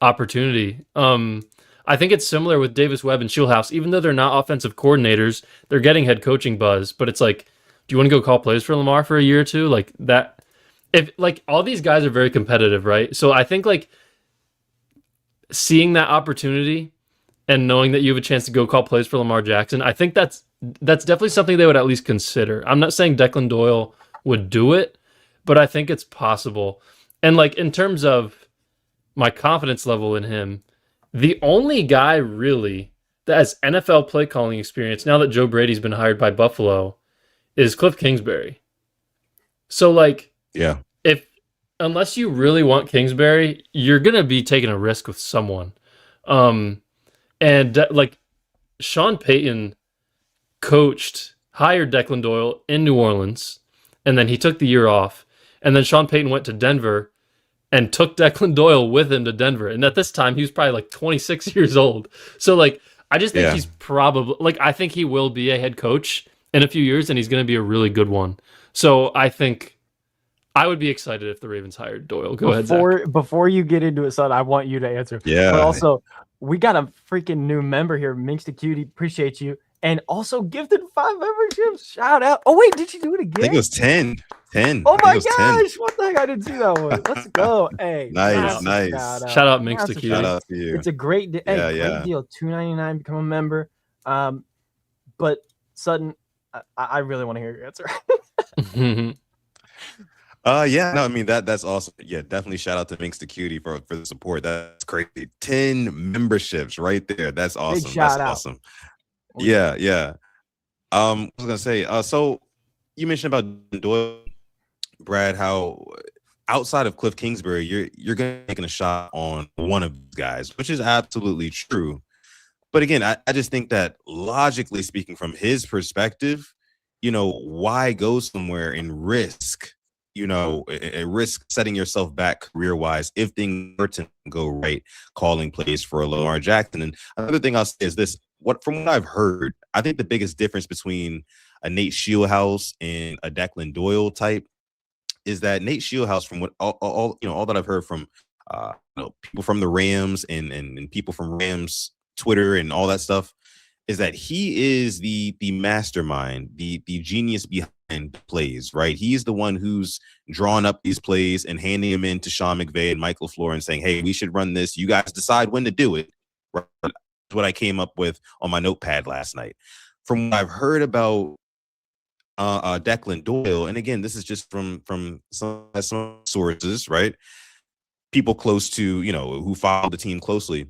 opportunity. I think it's similar with Davis Webb and Shieldhouse. Even though they're not offensive coordinators, they're getting head coaching buzz. But it's like, do you want to go call plays for Lamar for a year or two? Like that. If like all these guys are very competitive, right? So I think like seeing that opportunity and knowing that you have a chance to go call plays for Lamar Jackson, I think that's definitely something they would at least consider. I'm not saying Declan Doyle would do it, but I think it's possible. And like in terms of my confidence level in him, the only guy really that has NFL play calling experience now that Joe Brady's been hired by Buffalo is Cliff Kingsbury. So like, Yeah. if unless you really want Kingsbury, you're gonna be taking a risk with someone. Like Sean Payton hired Declan Doyle in New Orleans, and then he took the year off, and then Sean Payton went to Denver and took Declan Doyle with him to Denver. And at this time, he was probably like 26 years old. So like, I just think he's probably like, I think he will be a head coach in a few years, and he's going to be a really good one. So I think I would be excited if the Ravens hired Doyle. Go ahead, Zach. Before you get into it, son, I want you to answer. Yeah. But also, we got a freaking new member here, Minx the Cutie. Appreciate you. And also gifted 5 memberships. Shout out. Oh, wait, did you do it again? I think it was 10. 10. Oh my gosh. 10. What the heck? I didn't see that one. Let's go. Hey. Nice. Shout out Minx the Cutie. Shout out to you. It's a great, great deal. $2.99, become a member. But Sutton, I really want to hear your answer. No, I mean that's awesome. Yeah, definitely shout out to Minx the Cutie for the support. That's crazy. 10 memberships right there. That's awesome. Big shout out. Awesome. Yeah. I was gonna say, so you mentioned about Doyle, Brad, how outside of Cliff Kingsbury, you're gonna be taking a shot on one of these guys, which is absolutely true. But again, I just think that logically speaking, from his perspective, why go somewhere and risk, risk setting yourself back career-wise if things were to go right, calling plays for a Lamar Jackson. And another thing I'll say is this: from what I've heard, I think the biggest difference between a Nate Shieldhouse and a Declan Doyle type is that Nate Shieldhouse, from what all that I've heard from people from the Rams and people from Rams Twitter and all that stuff, is that he is the mastermind, the genius behind plays, right? He's the one who's drawn up these plays and handing them in to Sean McVay and Mike LaFleur and saying, hey, we should run this. You guys decide when to do it. Right? That's what I came up with on my notepad last night. From what I've heard about Declan Doyle, and again, this is just from some sources, right? People close to, who follow the team closely.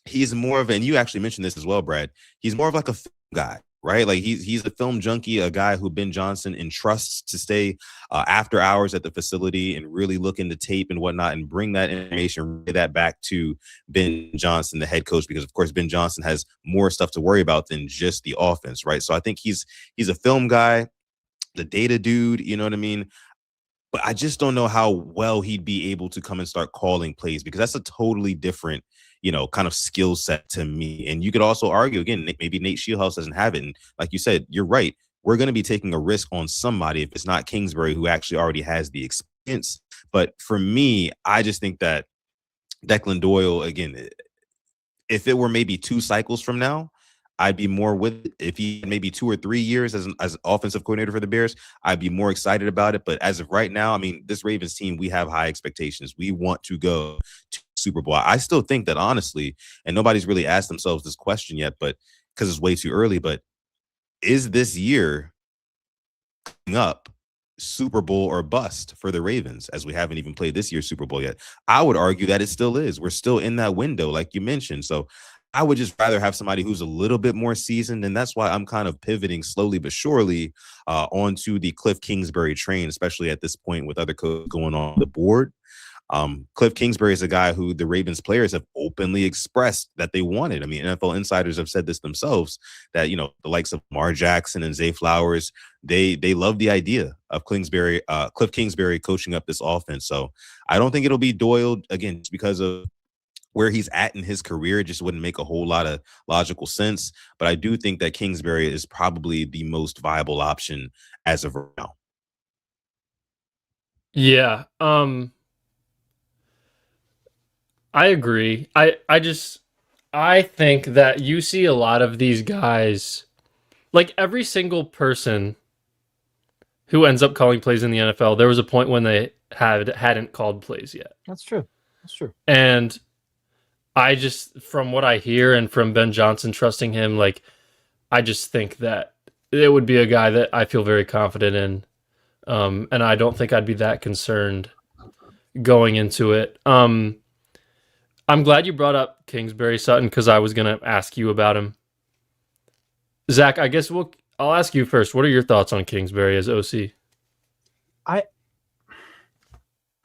He's more of, and you actually mentioned this as well, Brad, he's more of like a film guy, right? Like he's a film junkie, a guy who Ben Johnson entrusts to stay after hours at the facility and really look into tape and whatnot and bring that information, relay that back to Ben Johnson, the head coach, because of course Ben Johnson has more stuff to worry about than just the offense, right? So I think he's a film guy, the data dude, you know what I mean? But I just don't know how well he'd be able to come and start calling plays, because that's a totally different kind of skill set to me. And you could also argue, again, maybe Nate Shieldhouse doesn't have it. And like you said, you're right. We're going to be taking a risk on somebody if it's not Kingsbury, who actually already has the experience. But for me, I just think that Declan Doyle, again, if it were maybe 2 cycles from now, I'd be more with it. If he had maybe 2 or 3 years as offensive coordinator for the Bears, I'd be more excited about it. But as of right now, I mean, this Ravens team, we have high expectations. We want to go to Super Bowl. I still think that, honestly, and nobody's really asked themselves this question yet, but because it's way too early, but is this year coming up Super Bowl or bust for the Ravens, as we haven't even played this year's Super Bowl yet? I would argue that it still is. We're still in that window, like you mentioned. So I would just rather have somebody who's a little bit more seasoned, and that's why I'm kind of pivoting slowly but surely onto the Cliff Kingsbury train, especially at this point with other coaches going on the board. Cliff Kingsbury is a guy who the Ravens players have openly expressed that they wanted. I mean, NFL insiders have said this themselves, that, the likes of Lamar Jackson and Zay Flowers, they love the idea of Cliff Kingsbury coaching up this offense. So I don't think it'll be Doyle, again, just because of where he's at in his career. It just wouldn't make a whole lot of logical sense. But I do think that Kingsbury is probably the most viable option as of right now. Yeah. I agree. I think that you see a lot of these guys, like every single person who ends up calling plays in the NFL, there was a point when they hadn't called plays yet. That's true. And I just, from what I hear and from Ben Johnson trusting him, like, I just think that it would be a guy that I feel very confident in And I don't think I'd be that concerned going into it. I'm glad you brought up Kingsbury, Sutton, because I was going to ask you about him. Zach, I guess I'll ask you first. What are your thoughts on Kingsbury as OC?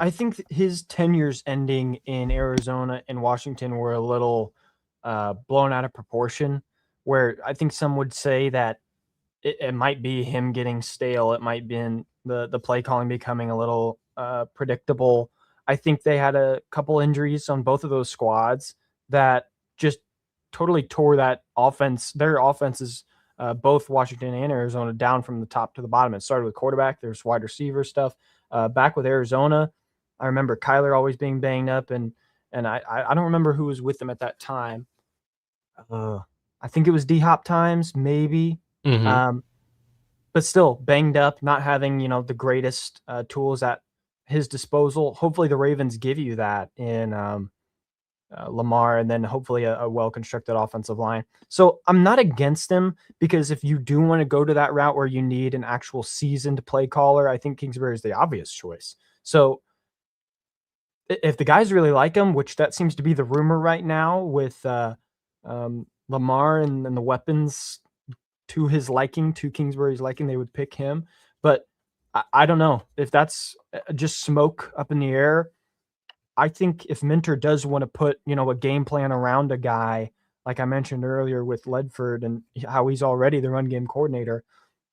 I think his tenures ending in Arizona and Washington were a little blown out of proportion, where I think some would say that it might be him getting stale. It might be the play calling becoming a little predictable. I think they had a couple injuries on both of those squads that just totally tore that offense. Their offenses, both Washington and Arizona, down from the top to the bottom. It started with quarterback. There's wide receiver stuff. Back with Arizona, I remember Kyler always being banged up, and I don't remember who was with them at that time. I think it was D-Hop times, maybe. Mm-hmm. But still banged up, not having the greatest tools at his disposal. Hopefully, the Ravens give you that in Lamar, and then hopefully a well-constructed offensive line. So I'm not against him, because if you do want to go to that route where you need an actual seasoned play caller, I think Kingsbury is the obvious choice. So if the guys really like him, which that seems to be the rumor right now with Lamar and the weapons to his liking, to Kingsbury's liking, they would pick him. But I don't know if that's just smoke up in the air. I think if Minter does want to put, a game plan around a guy, like I mentioned earlier with Ledford and how he's already the run game coordinator,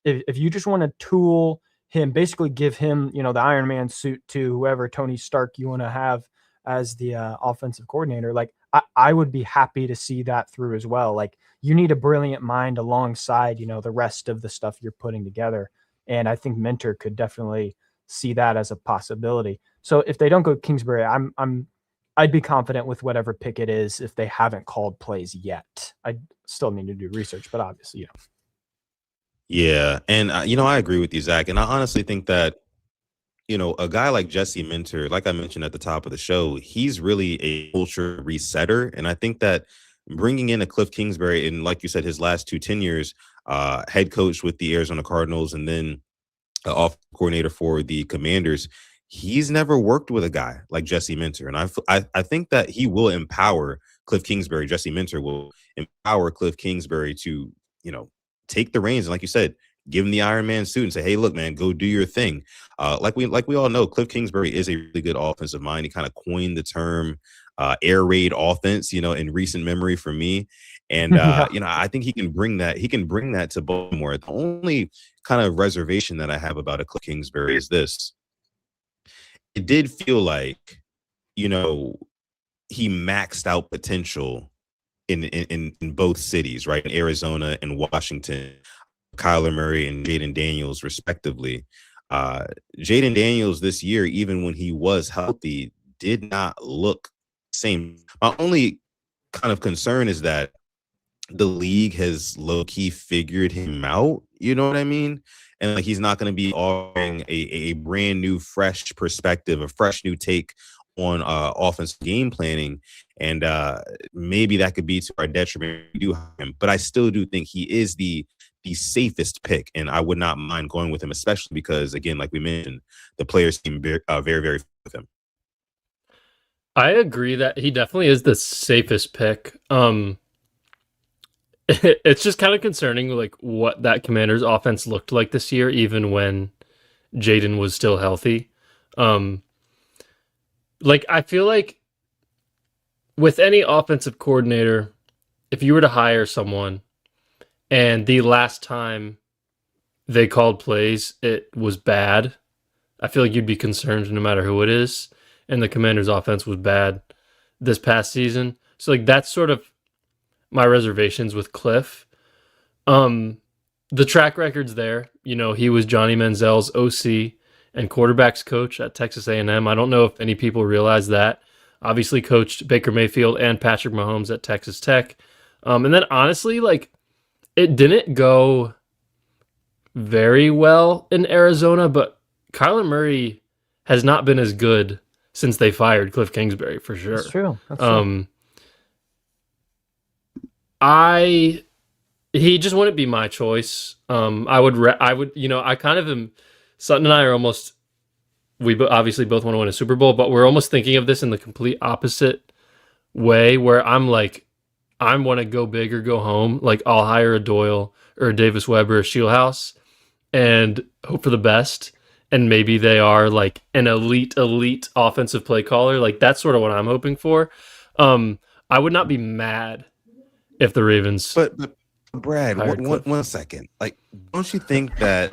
if you just want to tool him, basically give him, the Iron Man suit to whoever Tony Stark you want to have as the offensive coordinator, like I would be happy to see that through as well. Like, you need a brilliant mind alongside, the rest of the stuff you're putting together. And I think Minter could definitely see that as a possibility. So if they don't go Kingsbury, I'd be confident with whatever pick it is if they haven't called plays yet. I still need to do research, but obviously, Yeah, and I agree with you, Zach, and I honestly think that a guy like Jesse Minter, like I mentioned at the top of the show, he's really a culture resetter, and I think that bringing in a Cliff Kingsbury, and like you said, his last two tenures, head coach with the Arizona Cardinals, and then off coordinator for the Commanders, he's never worked with a guy like Jesse Minter, and I think that he will empower Cliff Kingsbury. Jesse Minter will empower Cliff Kingsbury to take the reins, and like you said, give him the Iron Man suit and say, "Hey, look, man, go do your thing." Like we all know, Cliff Kingsbury is a really good offensive mind. He kind of coined the term air raid offense, in recent memory for me. And yeah. I think he can bring that. He can bring that to Baltimore. The only kind of reservation that I have about a Cliff Kingsbury is this: it did feel like, he maxed out potential in both cities, right? In Arizona and Washington, Kyler Murray and Jaden Daniels, respectively. Jaden Daniels this year, even when he was healthy, did not look the same. My only kind of concern is that the league has low-key figured him out. You know what I mean? And like, he's not going to be offering a brand new, fresh perspective, a fresh new take on offensive game planning. And maybe that could be to our detriment. We do have him, but I still do think he is the safest pick, and I would not mind going with him, especially because, again, like we mentioned, the players seem very, very with him. I agree that he definitely is the safest pick. It's just kind of concerning, like, what that Commanders offense looked like this year, even when Jaden was still healthy. Like, I feel like with any offensive coordinator, if you were to hire someone and the last time they called plays, it was bad, I feel like you'd be concerned no matter who it is. And the Commanders' offense was bad this past season. So, like, that's sort of my reservations with Cliff. The track record's there. He was Johnny Manziel's OC and quarterbacks coach at Texas A&M. I don't know if any people realize that. Obviously coached Baker Mayfield and Patrick Mahomes at Texas Tech. And then honestly, like, it didn't go very well in Arizona, but Kyler Murray has not been as good since they fired Cliff Kingsbury, for sure. That's true. That's true. He just wouldn't be my choice. I would, I kind of am Sutton and I are almost. Obviously both want to win a Super Bowl, but we're almost thinking of this in the complete opposite way, where I'm like, I want to go big or go home. Like I'll hire a Doyle or a Davis Webb or a Shieldhouse and hope for the best. And maybe they are like an elite offensive play caller. Like that's sort of what I'm hoping for. I would not be mad if the Ravens. But Brad, one second. Like, don't you think that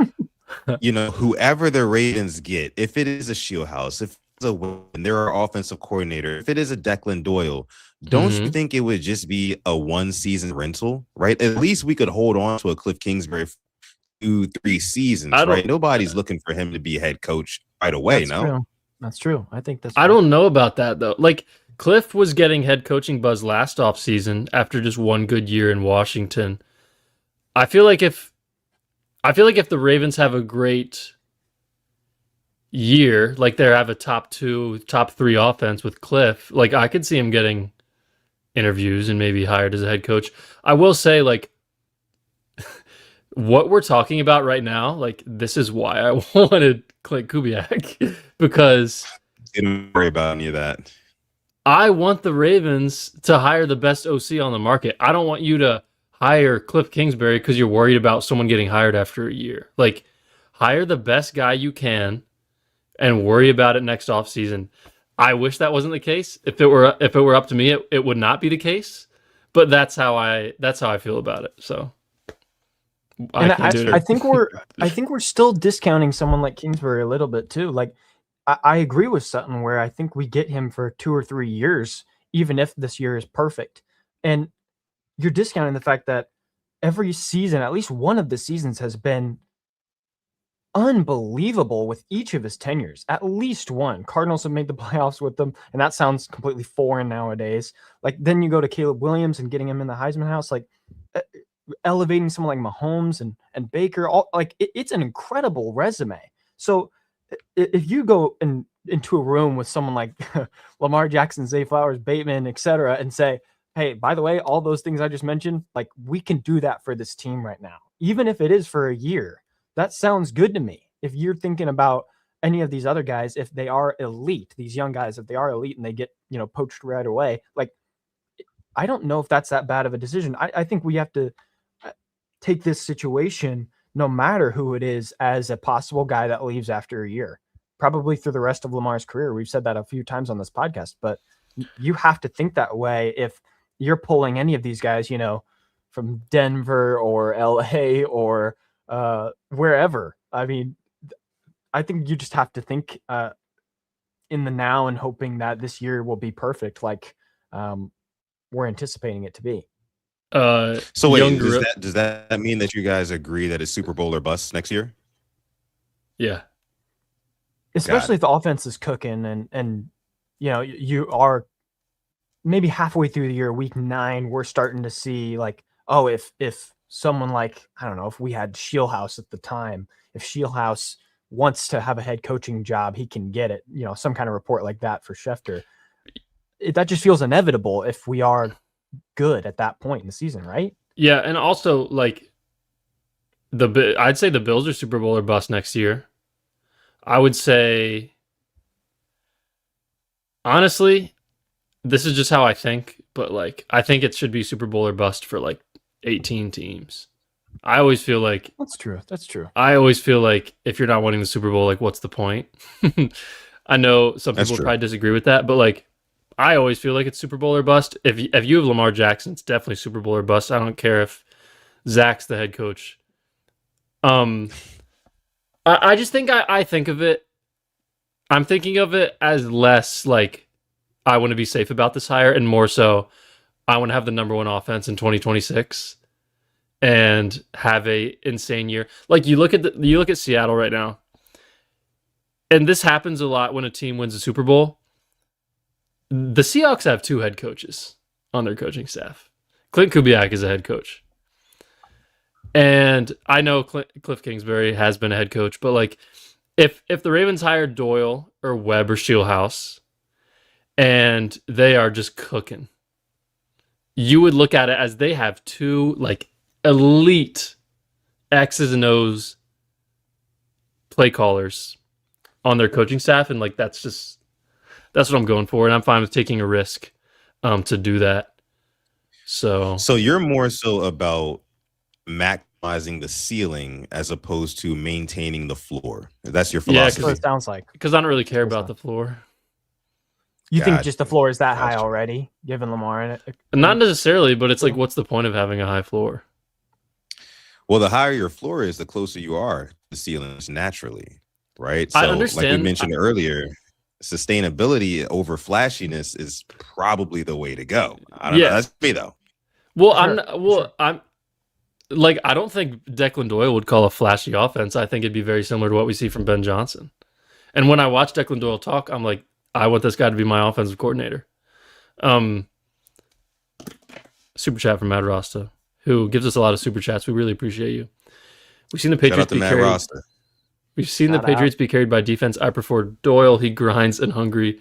whoever the Ravens get, if it is a Shieldhouse, if it's a Win, they're our offensive coordinator, if it is a Declan Doyle, don't you think it would just be a 1-season rental, right? At least we could hold on to a Cliff Kingsbury for 2-3 seasons, right? Nobody's looking for him to be head coach right away. That's true. I think that's. I don't know about that though. Like Cliff was getting head coaching buzz last offseason after just one good year in Washington. I feel like if the Ravens have a great year, like they have a top 2, top 3 offense with Cliff, like I could see him getting interviews and maybe hired as a head coach. I will say, like, what we're talking about right now, like this is why I wanted Clint Kubiak because don't worry about any of that. I want the Ravens to hire the best OC on the market. I don't want you to hire Cliff Kingsbury because you're worried about someone getting hired after a year. Like, hire the best guy you can and worry about it next offseason. I wish that wasn't the case. If it were up to me, it would not be the case. But that's how I feel about it. So I think we're still discounting someone like Kingsbury a little bit too. Like I agree with Sutton where I think we get him for 2 or 3 years, even if this year is perfect. And you're discounting the fact that every season, at least one of the seasons, has been unbelievable with each of his tenures. At least one. Cardinals have made the playoffs with them, and that sounds completely foreign nowadays. Like then you go to Caleb Williams and getting him in the Heisman house, like elevating someone like Mahomes and Baker. It's an incredible resume. So if you go into a room with someone like Lamar Jackson, Zay Flowers, Bateman, etc., and say, hey, by the way, all those things I just mentioned, like we can do that for this team right now, even if it is for a year. That sounds good to me. If you're thinking about any of these other guys, if they are elite, these young guys, if they are elite and they get, poached right away, like I don't know if that's that bad of a decision. I think we have to take this situation, no matter who it is, as a possible guy that leaves after a year, probably through the rest of Lamar's career. We've said that a few times on this podcast, but you have to think that way if you're pulling any of these guys, from Denver or LA or wherever. I mean, I think you just have to think in the now and hoping that this year will be perfect, like we're anticipating it to be. So wait, does that mean that you guys agree that it's Super Bowl or bust next year? Yeah. Especially if the offense is cooking and you are maybe halfway through the year, week 9, we're starting to see like, oh, if someone like, I don't know, if we had Shieldhouse at the time, if Shieldhouse wants to have a head coaching job, he can get it, some kind of report like that for Schefter. That just feels inevitable if we are good at that point in the season, right? Yeah, and also like I'd say the Bills are Super Bowl or bust next year. I would say, honestly, this is just how I think, but like I think it should be Super Bowl or bust for like 18 teams. I always feel like that's true. I always feel like if you're not winning the Super Bowl, like what's the point? I know some people probably disagree with that, but like I always feel like it's Super Bowl or bust. If you have Lamar Jackson, it's definitely Super Bowl or bust. I don't care if Zach's the head coach. I just think I think of it. I'm thinking of it as less like I want to be safe about this hire, and more so I want to have the number 1 offense in 2026 and have a insane year. Like you look at Seattle right now, and this happens a lot when a team wins a Super Bowl. The Seahawks have 2 head coaches on their coaching staff. Clint Kubiak is a head coach. And I know Cliff Kingsbury has been a head coach, but like if the Ravens hired Doyle or Webb or Shieldhouse and they are just cooking, you would look at it as they have 2 like elite X's and O's play callers on their coaching staff, and like that's what I'm going for, and I'm fine with taking a risk to do that. So you're more so about maximizing the ceiling as opposed to maintaining the floor. That's your Yeah, That's what philosophy. it sounds like. because I don't really care That's about not- the floor. You think God, just the floor is that high gotcha. already, given Lamar in it? Not necessarily, but it's like, what's the point of having a high floor? Well, the higher your floor is, the closer you are to the ceilings naturally, right? So, I like we understand. mentioned earlier, sustainability over flashiness is probably the way to go. I don't know. That's me though. Well, Sure. I'm like, I don't think Declan Doyle would call a flashy offense. I think it'd be very similar to what we see from Ben Johnson. And when I watch Declan Doyle talk, I'm like, I want this guy to be my offensive coordinator. Super chat from Matt Rasta, who gives us a lot of super chats. We really appreciate you. We've seen the Shout out Patriots to be Matt carried. Rasta. We've seen the Shout out. Patriots be carried by defense. I prefer Doyle. He grinds and hungry.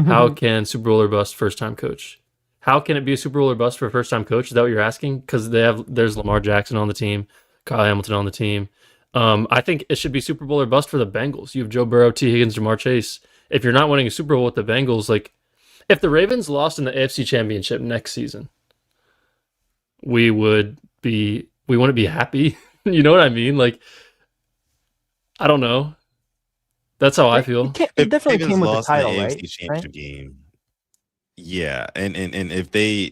How can Super Bowl or bust first time coach? How can it be a Super Bowl or bust for a first time coach? Is that what you're asking? Because there's Lamar Jackson on the team, Kyle Hamilton on the team. I think it should be Super Bowl or bust for the Bengals. You have Joe Burrow, T. Higgins, Jamar Chase. If you're not winning a Super Bowl with the Bengals, like if the Ravens lost in the AFC Championship next season, we wouldn't be happy. You know what I mean? Like, I don't know. That's how I feel. It definitely Ravens came with the lost in title, the right? AFC Championship game. Yeah, and if they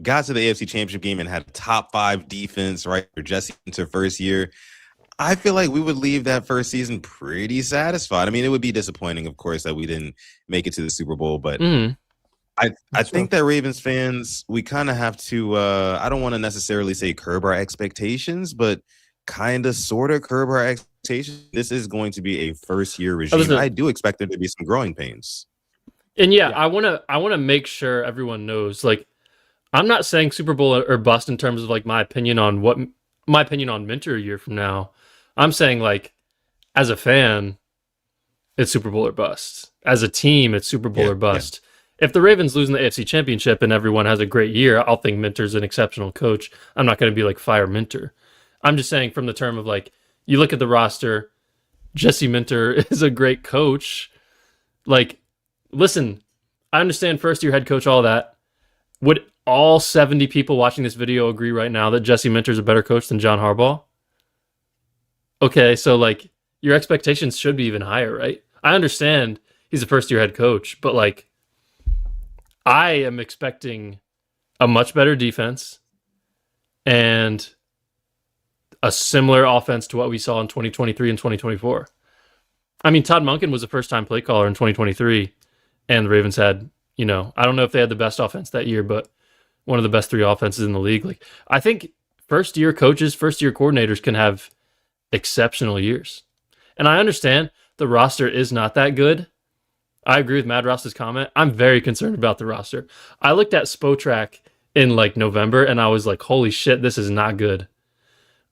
got to the AFC Championship game and had a top 5 defense, right, for Jesse into first year, I feel like we would leave that first season pretty satisfied. I mean, it would be disappointing, of course, that we didn't make it to the Super Bowl, but I think that Ravens fans, we kind of have to, I don't want to necessarily say curb our expectations, but kind of sort of curb our expectations. This is going to be a first year regime. I do expect there to be some growing pains. And yeah, I want to make sure everyone knows, like, I'm not saying Super Bowl or bust in terms of like my opinion on Minter a year from now. I'm saying, like, as a fan, it's Super Bowl or bust. As a team, it's Super Bowl or bust. If the Ravens lose in the AFC Championship and everyone has a great year, I'll think Minter's an exceptional coach. I'm not going to be like, fire Minter. I'm just saying from the term of, like, you look at the roster, Jesse Minter is a great coach. Like, listen, I understand first-year head coach, all that. Would all 70 people watching this video agree right now that Jesse Minter is a better coach than John Harbaugh? Okay, so, like, your expectations should be even higher, right? I understand he's a first-year head coach, but, like, I am expecting a much better defense and a similar offense to what we saw in 2023 and 2024. I mean, Todd Monken was a first-time play caller in 2023, and the Ravens had, I don't know if they had the best offense that year, but one of the best 3 offenses in the league. Like, I think first-year coaches, first-year coordinators can have exceptional years. And I understand the roster is not that good. I agree with Mad Ross's comment. I'm very concerned about the roster. I looked at Spotrac in like November and I was like, holy shit, this is not good.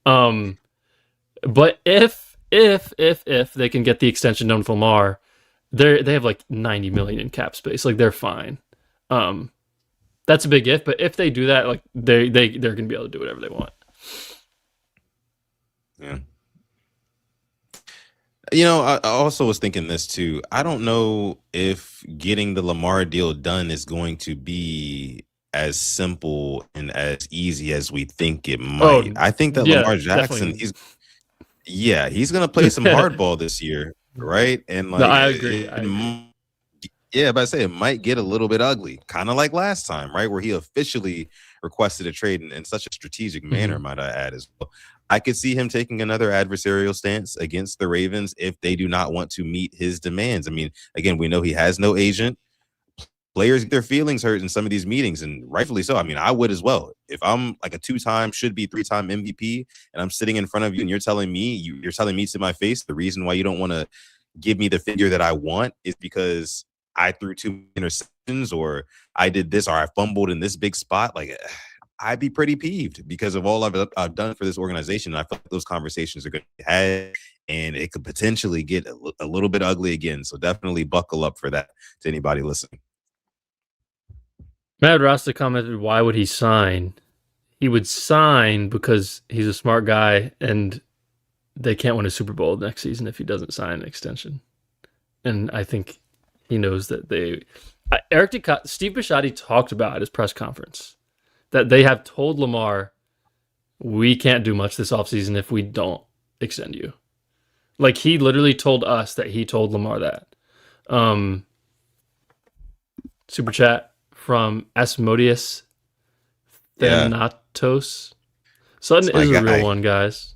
But if they can get the extension done with Lamar, they have like 90 million in cap space. Like, they're fine. That's a big if, but if they do that, like, they're gonna be able to do whatever they want. Yeah. I also was thinking this too. I don't know if getting the Lamar deal done is going to be as simple and as easy as we think it might. I think that Lamar Jackson, definitely. he's going to play some hardball this year, right? And like, no, I agree. But I say it might get a little bit ugly, kind of like last time, right? Where he officially requested a trade in such a strategic manner, might I add as well. I could see him taking another adversarial stance against the Ravens if they do not want to meet his demands. I mean, again, we know he has no agent. Players get their feelings hurt in some of these meetings, and rightfully so. I mean, I would as well. If I'm like a 2-time, should be 3-time MVP, and I'm sitting in front of you and you're telling me to my face the reason why you don't want to give me the figure that I want is because I threw 2 interceptions or I did this or I fumbled in this big spot, like, I'd be pretty peeved because of all I've done for this organization. And I feel like those conversations are going to be had, and it could potentially get a little bit ugly again. So definitely buckle up for that to anybody listening. Mad Rasta commented, why would he sign? He would sign because he's a smart guy and they can't win a Super Bowl next season if he doesn't sign an extension. And I think he knows that Steve Bisciotti talked about at his press conference that they have told Lamar, we can't do much this offseason if we don't extend you. Like, he literally told us that he told Lamar that. Super chat from Asmodeus Thanatos. Sutton is a real one, guys.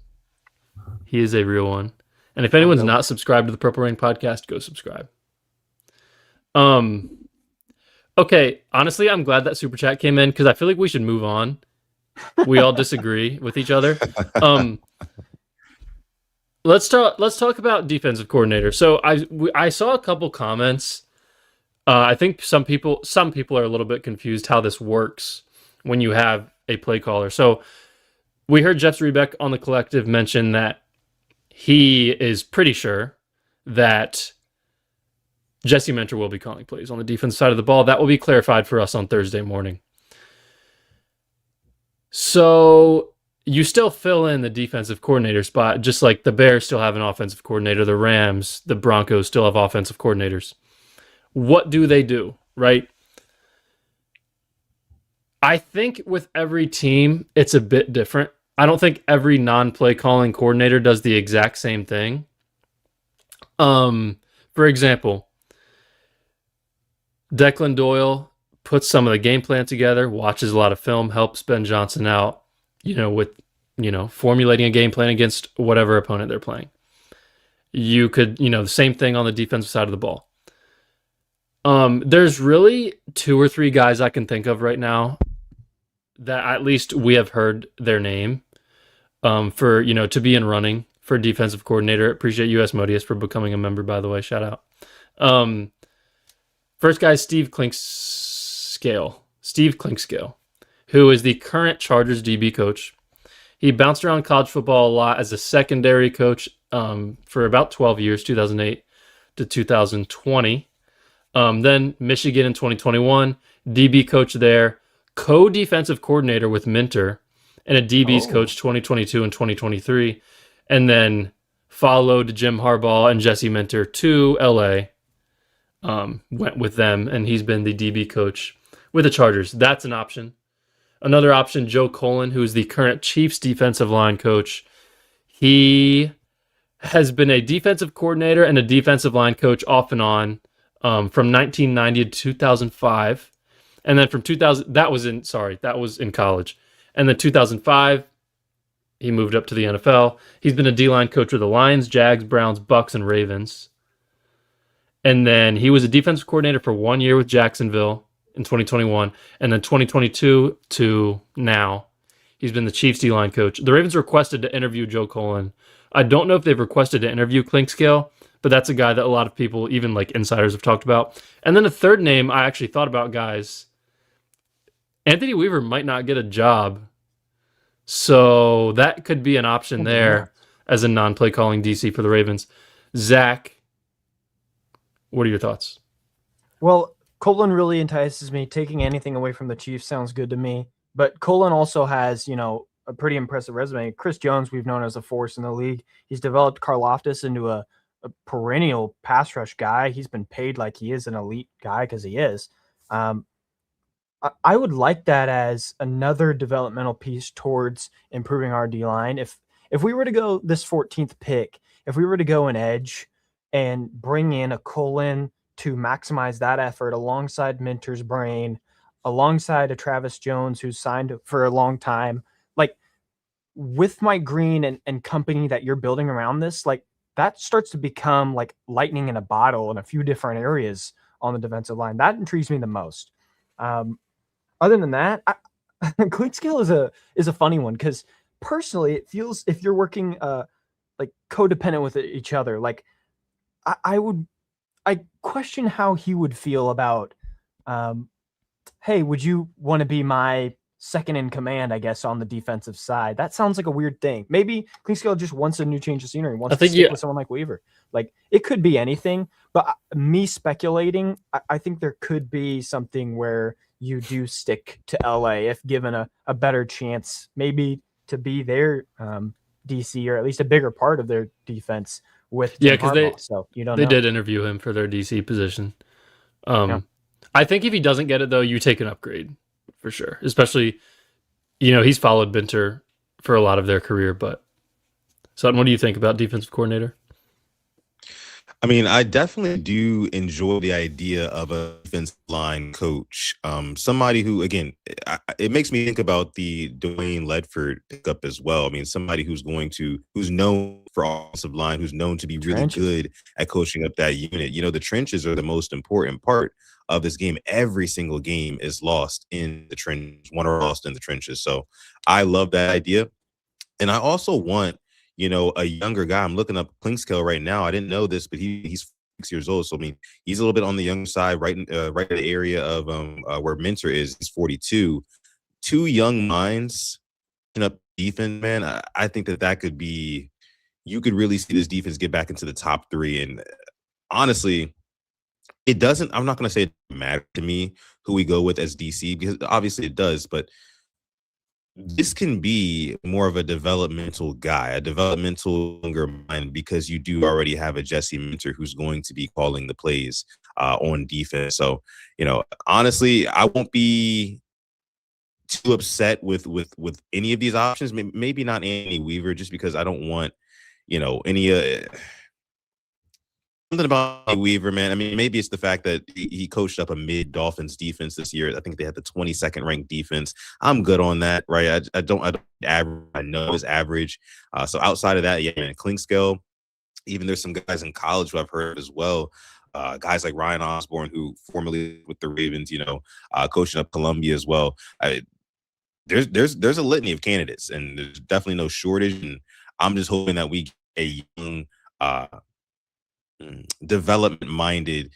He is a real one. And if anyone's not subscribed to the Purple Rain podcast, go subscribe. Okay, honestly, I'm glad that super chat came in because I feel like we should move on. We all disagree with each other. Let's talk about defensive coordinator. So I saw a couple comments. I think some people are a little bit confused how this works when you have a play caller. So we heard Jeff Zrebeck on the Collective mention that he is pretty sure that Jesse Mentor will be calling plays on the defense side of the ball. That will be clarified for us on Thursday morning. So you still fill in the defensive coordinator spot, just like the Bears still have an offensive coordinator, the Rams, the Broncos still have offensive coordinators. What do, right? I think with every team, it's a bit different. I don't think every non-play calling coordinator does the exact same thing. For example, Declan Doyle puts some of the game plan together, watches a lot of film, helps Ben Johnson out, with, formulating a game plan against whatever opponent they're playing. You could, the same thing on the defensive side of the ball. There's really 2 or 3 guys I can think of right now that at least we have heard their name for, to be in running for defensive coordinator. Appreciate you, Asmodeus, for becoming a member, by the way. Shout out. First guy is Steve Clinkscale, who is the current Chargers DB coach. He bounced around college football a lot as a secondary coach for about 12 years, 2008 to 2020. Then Michigan in 2021, DB coach there, co-defensive coordinator with Minter, and a DB's coach 2022 and 2023. And then followed Jim Harbaugh and Jesse Minter to LA. Went with them, and he's been the DB coach with the Chargers. That's an option. Another option, Joe Colin, who is the current Chiefs defensive line coach. He has been a defensive coordinator and a defensive line coach off and on from 1990 to 2005. And then from 2000, that was in college. And then 2005, he moved up to the NFL. He's been a D-line coach with the Lions, Jags, Browns, Bucks, and Ravens. And then he was a defensive coordinator for 1 year with Jacksonville in 2021. And then 2022 to now, he's been the Chiefs D-line coach. The Ravens requested to interview Joe Colin. I don't know if they've requested to interview Clinkscale, but that's a guy that a lot of people, even like insiders, have talked about. And then the third name I actually thought about, guys, Anthony Weaver might not get a job. So that could be an option there as a non-play calling DC for the Ravens. Zach, what are your thoughts? Well, Colin really entices me. Taking anything away from the Chiefs sounds good to me. But Colin also has, a pretty impressive resume. Chris Jones, we've known as a force in the league. He's developed Karlaftis into a perennial pass rush guy. He's been paid like he is an elite guy because he is. I would like that as another developmental piece towards improving our D-line. If we were to go this 14th pick, if we were to go an edge and bring in a Colin to maximize that effort alongside Minter's brain, alongside a Travis Jones who's signed for a long time, like with Mike Green and company that you're building around this, like that starts to become like lightning in a bottle in a few different areas on the defensive line. That intrigues me the most. Other than that, Clinkscale is a funny one because personally, it feels if you're working like codependent with each other, like I question how he would feel about, hey, would you want to be my second in command, I guess, on the defensive side? That sounds like a weird thing. Maybe Clinkscale just wants a new change of scenery, wants to stick with someone like Weaver. Like it could be anything, but me speculating, I think there could be something where you do stick to LA if given a better chance, maybe to be their DC, or at least a bigger part of their defense with Yeah, Jim because Harbaugh. So you don't they know. did interview him for their DC position. I think if he doesn't get it though, you take an upgrade for sure. Especially, he's followed Binter for a lot of their career. But Sutton, what do you think about defensive coordinator? I mean, I definitely do enjoy the idea of a defensive line coach. Somebody who, again, it makes me think about the Dwayne Ledford pickup as well. I mean, somebody who's known for offensive line, who's known to be really good at coaching up that unit. The trenches are the most important part of this game. Every single game is lost in the trenches, won or lost in the trenches. So I love that idea. And I also want a younger guy. I'm looking up Klingscale right now. I didn't know this, but he's 6 years old. So, I mean, he's a little bit on the young side, right in the area of where Minter is. He's 42. Two young minds in up defense, man. I think that could be – you could really see this defense get back into the top 3. And honestly, it doesn't – I'm not going to say it matters to me who we go with as DC, because obviously it does, but – this can be more of a developmental guy, a developmental younger mind, because you do already have a Jesse Minter who's going to be calling the plays on defense. So, honestly, I won't be too upset with any of these options. Maybe not Anthony Weaver, just because I don't want, any something about Weaver, man. I mean, maybe it's the fact that he coached up a mid-Dolphins defense this year. I think they had the 22nd ranked defense. I'm good on that, right? I don't average. I know his average. So outside of that, yeah, man, Klingscale. Even there's some guys in college who I've heard as well. Guys like Ryan Osborne, who formerly with the Ravens, coaching up Columbia as well. There's a litany of candidates, and there's definitely no shortage. And I'm just hoping that we get a young, development-minded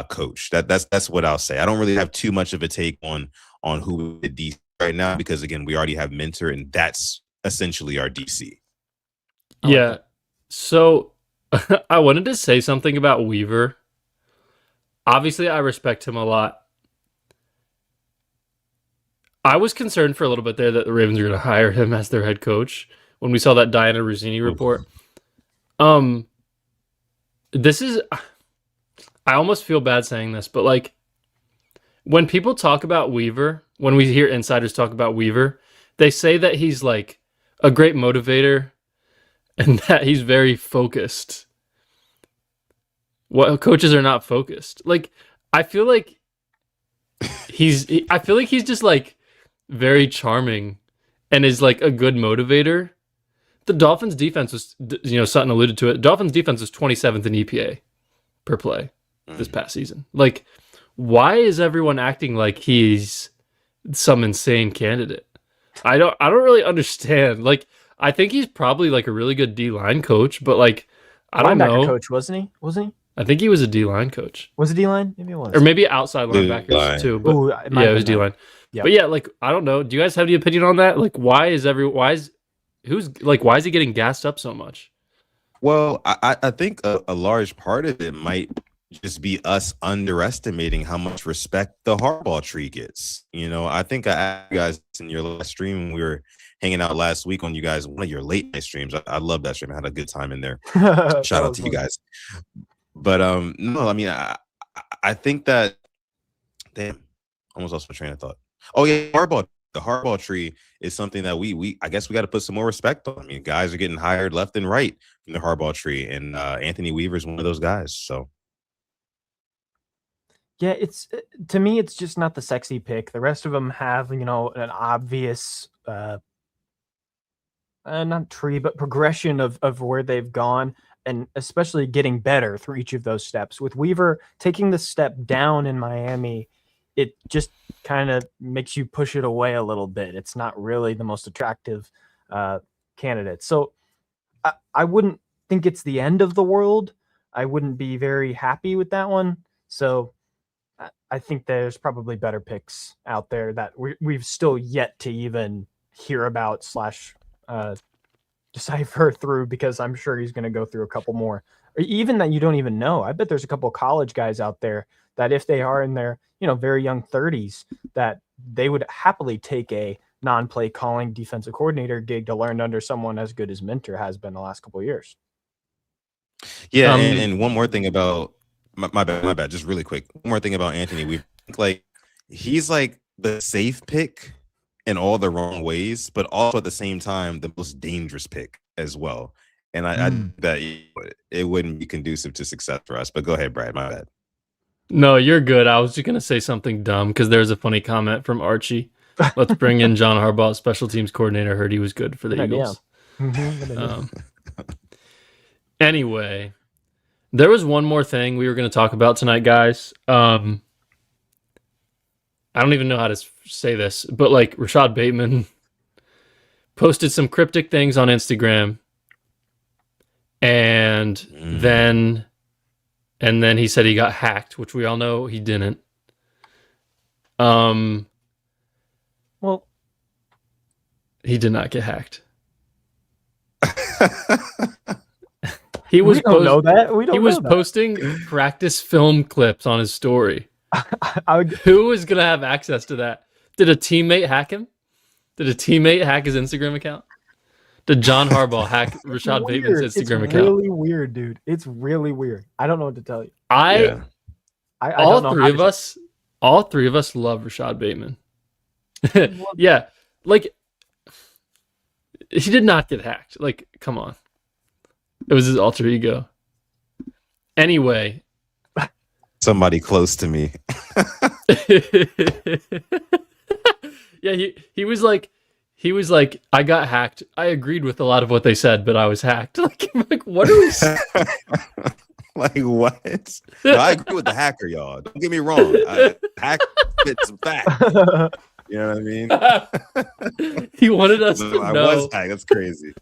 coach. That's what I'll say. I don't really have too much of a take on who the DC right now, because again, we already have Minter, and that's essentially our DC. Yeah. So I wanted to say something about Weaver. Obviously, I respect him a lot. I was concerned for a little bit there that the Ravens were going to hire him as their head coach when we saw that Diana Ruzzini report. This is, I almost feel bad saying this, but like when people talk about Weaver, when we hear insiders talk about Weaver, they say that he's like a great motivator and that he's very focused. What coaches are not focused. Like, I feel like he's just like very charming and is like a good motivator. The Dolphins defense was, Sutton alluded to it. Dolphins defense was 27th in EPA per play this past season. Like, why is everyone acting like he's some insane candidate? I don't really understand. Like, I think he's probably like a really good D-line coach, but like, I don't know. Linebacker coach, wasn't he? Wasn't he? I think he was a D-line coach. Was it D-line? Maybe it was. Or maybe outside linebackers too. But Ooh, it was D-line. Yep. But yeah, like, I don't know. Do you guys have any opinion on that? Like, why is he getting gassed up so much? Well, I think a large part of it might just be us underestimating how much respect the Harbaugh tree gets. I think I asked you guys in your last stream, we were hanging out last week on you guys, one of your late night streams. I love that stream. I had a good time in there. Shout out to you guys. But no, I mean, I think that, damn, almost lost my train of thought. Oh yeah, the Harbaugh tree is something that we I guess we got to put some more respect on. I mean, guys are getting hired left and right from the Harbaugh tree, and Anthony Weaver is one of those guys. So yeah, it's to me, it's just not the sexy pick. The rest of them have an obvious not tree, but progression of where they've gone, and especially getting better through each of those steps. With Weaver taking the step down in Miami, it just kind of makes you push it away a little bit. It's not really the most attractive candidate. So I wouldn't think it's the end of the world. I wouldn't be very happy with that one. So I think there's probably better picks out there that we've still yet to even hear about / decipher through, because I'm sure he's going to go through a couple more, or even that you don't even know. I bet there's a couple of college guys out there that if they are in their very young 30s, that they would happily take a non-play calling defensive coordinator gig to learn under someone as good as Minter has been the last couple of years. Yeah, and one more thing about my bad, just really quick. One more thing about Anthony. We like he's like the safe pick in all the wrong ways, but also at the same time the most dangerous pick as well. And I that it wouldn't be conducive to success for us. But go ahead, Brad. My bad. No, you're good. I was just gonna say something dumb because there's a funny comment from Archie. Let's bring in John Harbaugh, special teams coordinator. Heard he was good for the Eagles. Anyway, there was one more thing we were going to talk about tonight, guys. I don't even know how to say this, but like Rashad Bateman posted some cryptic things on Instagram, and then he said he got hacked, which we all know he didn't. Well, he did not get hacked. He was posting practice film clips on his story. Who is going to have access to that? Did a teammate hack him? Did a teammate hack his Instagram account? Did John Harbaugh hack Rashad Bateman's Instagram account? It's really weird, dude. It's really weird. I don't know what to tell you. All three of us love Rashad Bateman. Yeah, like he did not get hacked. Like, come on. It was his alter ego. Anyway. Somebody close to me. Yeah, he was like, I got hacked. I agreed with a lot of what they said, but I was hacked. Like what are we saying? Like what? No, I agree with the hacker, y'all. Don't get me wrong. Hack fits some facts. You know what I mean? He wanted us to know. I was hacked. That's crazy.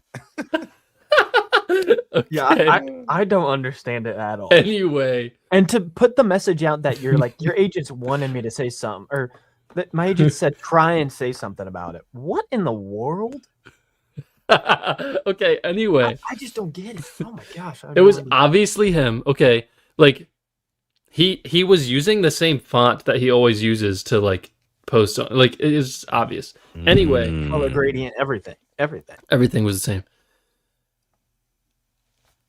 Okay. Yeah, I don't understand it at all. Anyway, and to put the message out that you're like your agents wanted me to say something, or that my agent said try and say something about it. What in the world? Okay. Anyway, I just don't get it. Oh my gosh! It was obviously him. Okay, like he was using the same font that he always uses to like post on. Like it is obvious. Anyway, color gradient, everything was the same.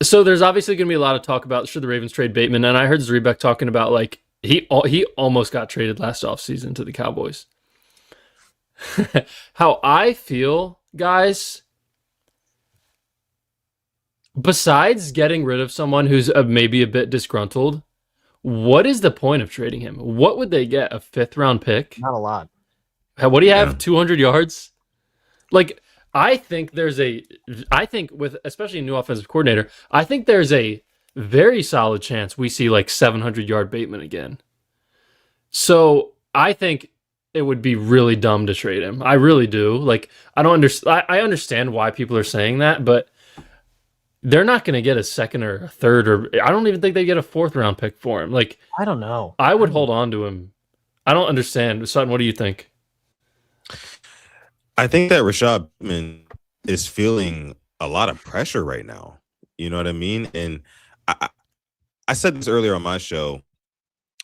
So there's obviously going to be a lot of talk about should the Ravens trade Bateman, and I heard Zrebeck talking about like he almost got traded last offseason to the Cowboys. How I feel, guys, besides getting rid of someone who's maybe a bit disgruntled, what is the point of trading him? What would they get? A 5th round pick? Not a lot. What do you have? 200 yards? Like, I think with especially a new offensive coordinator, I think there's a very solid chance we see like 700-yard Bateman again. So I think it would be really dumb to trade him. I really do. Like, I understand why people are saying that, but they're not going to get a 2nd or a 3rd, or I don't even think they get a 4th round pick for him. Like, I don't know. I would hold on to him. I don't understand. Sutton, what do you think? I think that Rashad Bateman is feeling a lot of pressure right now. You know what I mean? And I said this earlier on my show.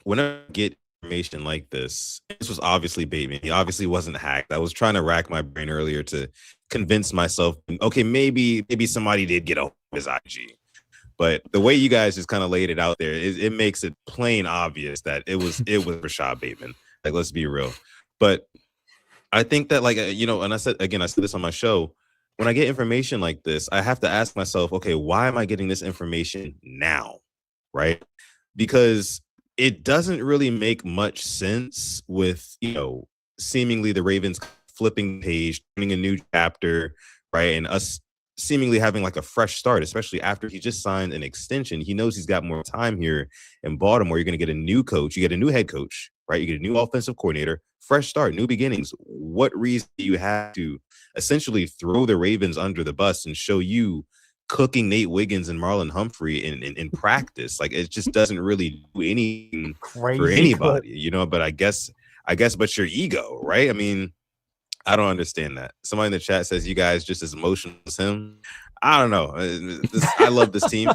Whenever I get information like this was obviously Bateman. He obviously wasn't hacked. I was trying to rack my brain earlier to convince myself, okay, maybe somebody did get a his IG. But the way you guys just kind of laid it out there, it makes it plain obvious that it was Rashad Bateman. Like, let's be real. But I think that, like, and I said this on my show, when I get information like this, I have to ask myself, okay, why am I getting this information now? Right? Because it doesn't really make much sense with, seemingly the Ravens flipping page, turning a new chapter, right? And us seemingly having like a fresh start, especially after he just signed an extension. He knows he's got more time here in Baltimore. You're going to get a new coach. You get a new head coach, right? You get a new offensive coordinator, fresh start, new beginnings. What reason do you have to essentially throw the Ravens under the bus and show you cooking Nate Wiggins and Marlon Humphrey in practice? Like, it just doesn't really do anything for anybody, but I guess, but your ego, right? I mean, I don't understand that. Somebody in the chat says you guys just as emotional as him. I don't know. I love this team,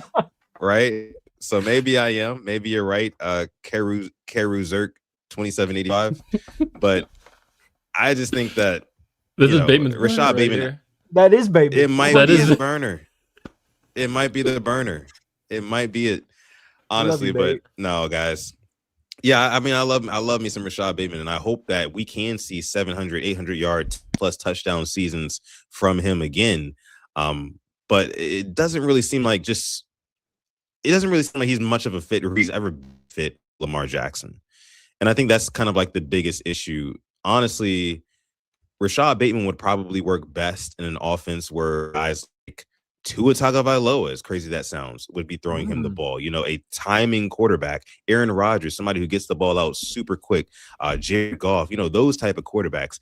right? So maybe I am. Maybe you're right. Karu Zerk 2785. But I just think that This is Bateman's burner Rashad right Bateman. here. That is Bateman. It might That be is- his burner. It might be the burner. It might be it. Honestly, but no, guys. Yeah, I mean, I love me some Rashad Bateman, and I hope that we can see 700, 800 yard plus touchdown seasons from him again. But it doesn't really seem like he's much of a fit, or he's ever fit Lamar Jackson. And I think that's kind of like the biggest issue. Honestly, Rashad Bateman would probably work best in an offense where guys like Tua Tagovailoa, as crazy that sounds, would be throwing him the ball. A timing quarterback, Aaron Rodgers, somebody who gets the ball out super quick, Jared Goff, those type of quarterbacks.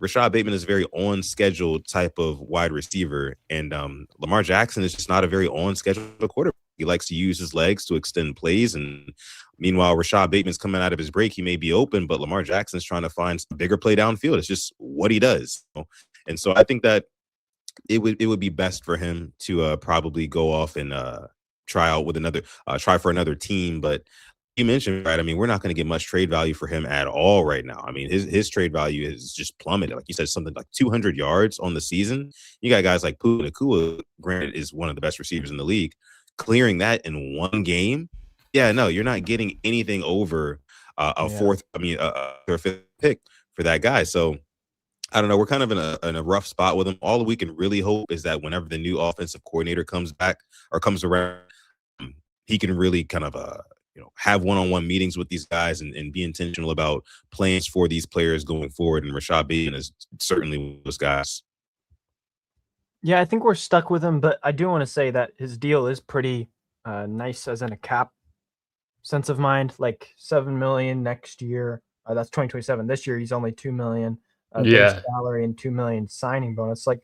Rashad Bateman is a very on-schedule type of wide receiver, and Lamar Jackson is just not a very on-schedule quarterback. He likes to use his legs to extend plays, and meanwhile, Rashad Bateman's coming out of his break. He may be open, but Lamar Jackson's trying to find a bigger play downfield. It's just what he does. And so I think that it would be best for him to probably go off and try for another team. But you mentioned, right, I mean, we're not going to get much trade value for him at all right now. I mean, his trade value is just plummeted. Like you said, something like 200 yards on the season. You got guys like Puka Nacua, granted, is one of the best receivers in the league, clearing that in one game. Yeah, no, you're not getting anything over a fifth pick for that guy. So I don't know. We're kind of in a rough spot with him. All we can really hope is that whenever the new offensive coordinator comes back or comes around, he can really kind of have one-on-one meetings with these guys and be intentional about plans for these players going forward. And Rashad Bateman is certainly one of those guys. Yeah, I think we're stuck with him, but I do want to say that his deal is pretty nice, as in a cap sense of mind, like $7 million next year. That's 2027. This year he's only $2 million base salary and $2 million signing bonus. Like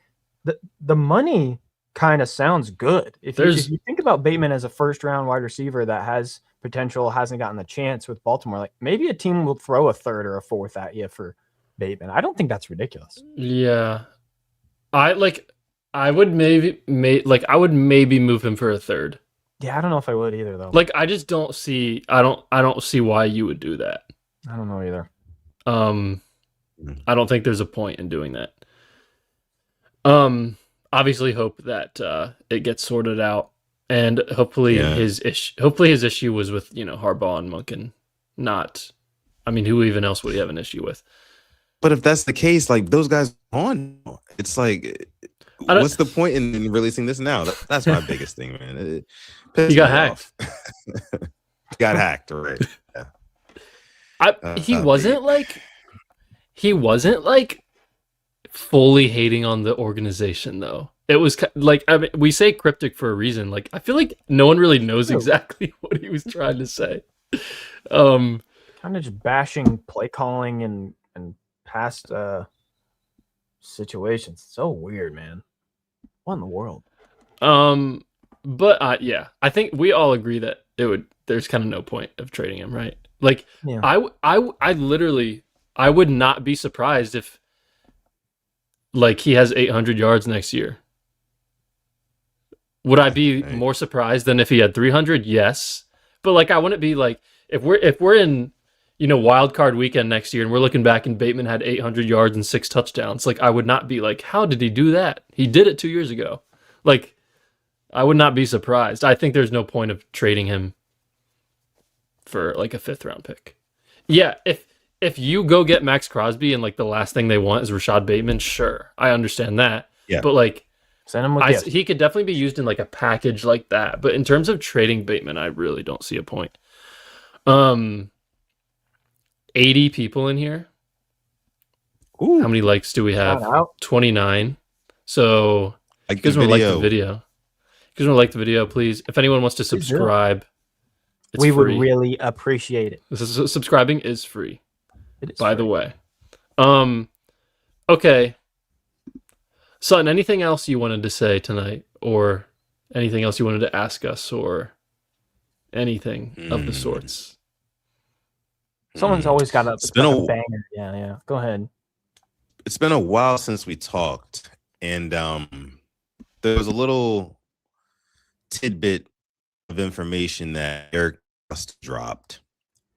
the money kind of sounds good. If you think about Bateman as a first round wide receiver that has potential, hasn't gotten the chance with Baltimore, like maybe a team will throw a third or a fourth at you for Bateman. I don't think that's ridiculous. Yeah, I would maybe move him for a third. Yeah, I don't know if I would either though. Like I just don't see I don't see why you would do that. I don't know either. I don't think there's a point in doing that. Obviously hope that it gets sorted out, and hopefully his issue was with Harbaugh and Munkin, not. I mean, who even else would he have an issue with? But if that's the case, like those guys on, it's like, what's the point in releasing this now? That's my biggest thing, man. He got hacked. Got hacked, right? Yeah. He wasn't like fully hating on the organization though. It was like, I mean, we say cryptic for a reason. Like I feel like no one really knows exactly what he was trying to say. Kind of just bashing play calling and past situations. So weird, man. What in the world? But yeah, I think we all agree that there's kind of no point of trading him, right? Like I literally would not be surprised if like he has 800 yards next year. Would I be more surprised than if he had 300? Yes. But like I wouldn't be like if we're in wild card weekend next year and we're looking back and Bateman had 800 yards and 6 touchdowns, like I would not be like, how did he do that? He did it 2 years ago. Like I would not be surprised. I think there's no point of trading him for like a 5th round pick. Yeah, if you go get Max Crosby and like the last thing they want is Rashad Bateman, sure, I understand that. Yeah. But like send him with he could definitely be used in like a package like that. But in terms of trading Bateman, I really don't see a point. 80 people in here. Ooh. How many likes do we have? 29. So you guys want to like the video? You guys want to like the video, please? If anyone wants to subscribe, it's we free. Would really appreciate it. Subscribing is free. It is by free. the way. Okay. Sutton, anything else you wanted to say tonight, or anything else you wanted to ask us, or anything of the sorts? Someone's always got a banger. Yeah. Go ahead. It's been a while since we talked, and there was a little tidbit of information that Eric just dropped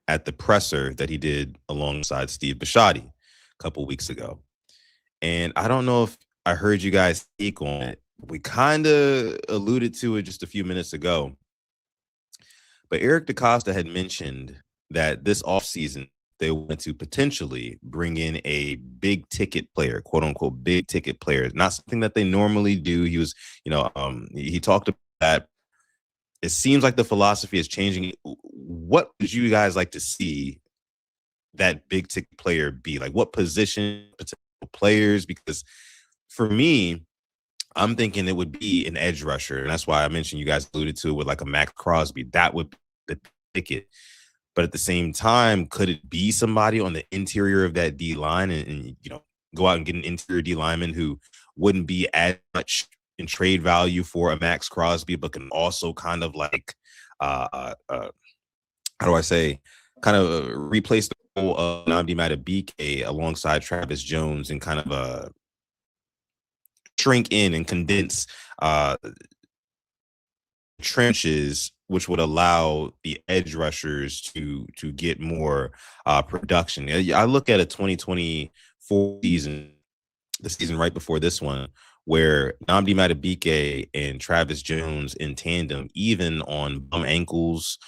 at the presser that he did alongside Steve Bisciotti a couple weeks ago. And I don't know if I heard you guys speak on it. We kind of alluded to it just a few minutes ago. But Eric DaCosta had mentioned that this offseason, they want to potentially bring in a big ticket player, quote unquote, big ticket player. Not something that they normally do. He was, he talked about that. It seems like the philosophy is changing. What would you guys like to see that big ticket player be? Like what position, potential players? Because for me, I'm thinking it would be an edge rusher. And that's why I mentioned you guys alluded to it with like a Max Crosby. That would be the ticket. But at the same time, could it be somebody on the interior of that D line and go out and get an interior D lineman who wouldn't be as much in trade value for a Max Crosby, but can also kind of like, how do I say, kind of replace the role of Nnamdi Madubuike alongside Travis Jones and kind of shrink in and condense trenches, which would allow the edge rushers to get more production. I look at a 2024 season, the season right before this one, where Nnamdi Madubuike and Travis Jones in tandem, even on bum ankles,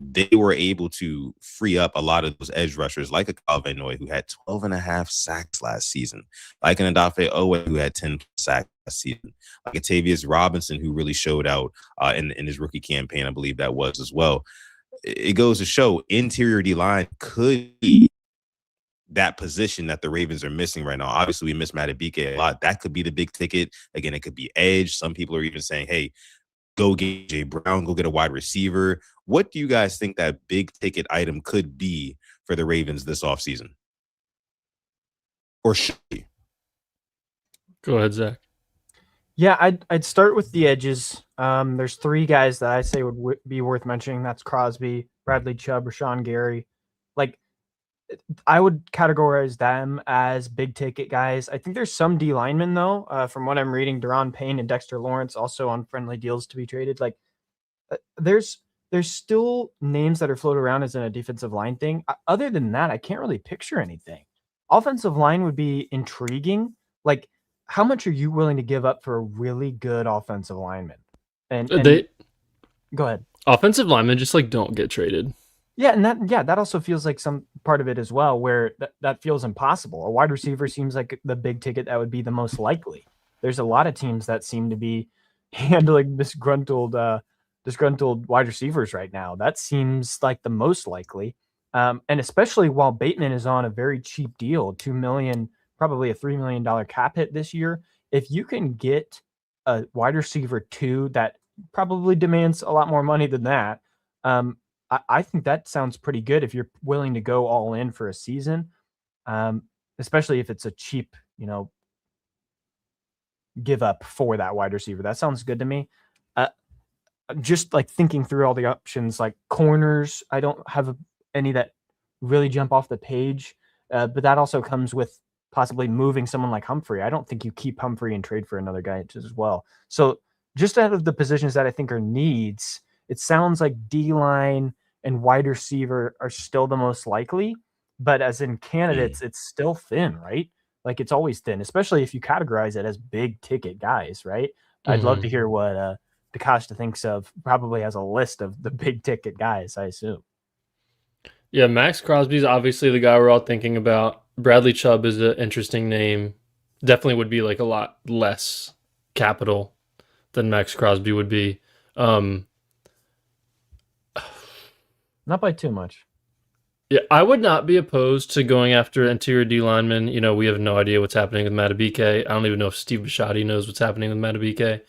they were able to free up a lot of those edge rushers, like a Calvin Noy, who had 12 and a half sacks last season, like an Odafe Owe, who had 10 sacks last season, like a Tavius Robinson, who really showed out in his rookie campaign, I believe that was as well. It goes to show interior D-line could be that position that the Ravens are missing right now. Obviously, we miss Madubuike a lot. That could be the big ticket. Again, it could be edge. Some people are even saying, hey, go get Jay Brown, go get a wide receiver. What do you guys think that big ticket item could be for the Ravens this offseason? Or should be? Go ahead, Zach. Yeah, I'd start with the edges. There's three guys that I say would be worth mentioning. That's Crosby, Bradley Chubb, Rashawn Gary. Like, I would categorize them as big ticket guys. I think there's some D linemen though. From what I'm reading, Deron Payne and Dexter Lawrence also on friendly deals to be traded. Like, there's still names that are floated around as in a defensive line thing. Other than that, I can't really picture anything. Offensive line would be intriguing. Like, how much are you willing to give up for a really good offensive lineman? And go ahead. Offensive linemen just like don't get traded. Yeah, and that also feels like some part of it as well, where that feels impossible. A wide receiver seems like the big ticket that would be the most likely. There's a lot of teams that seem to be handling disgruntled wide receivers right now. That seems like the most likely, and especially while Bateman is on a very cheap deal, $2 million, probably a $3 million cap hit this year. If you can get a wide receiver 2 that probably demands a lot more money than that, I think that sounds pretty good if you're willing to go all in for a season, especially if it's a cheap, give up for that wide receiver. That sounds good to me. Just like thinking through all the options, like corners, I don't have any that really jump off the page, but that also comes with possibly moving someone like Humphrey. I don't think you keep Humphrey and trade for another guy as well. So just out of the positions that I think are needs, it sounds like D-line and wide receiver are still the most likely, but as in candidates, it's still thin, right? Like it's always thin, especially if you categorize it as big ticket guys, right? Mm-hmm. I'd love to hear what DaCosta thinks of, probably has a list of the big ticket guys, I assume. Yeah, Max Crosby's obviously the guy we're all thinking about. Bradley Chubb is an interesting name. Definitely would be like a lot less capital than Max Crosby would be. Not by too much. Yeah, I would not be opposed to going after interior D linemen. We have no idea what's happening with Madubuike. I don't even know if Steve Bisciotti knows what's happening with Madubuike.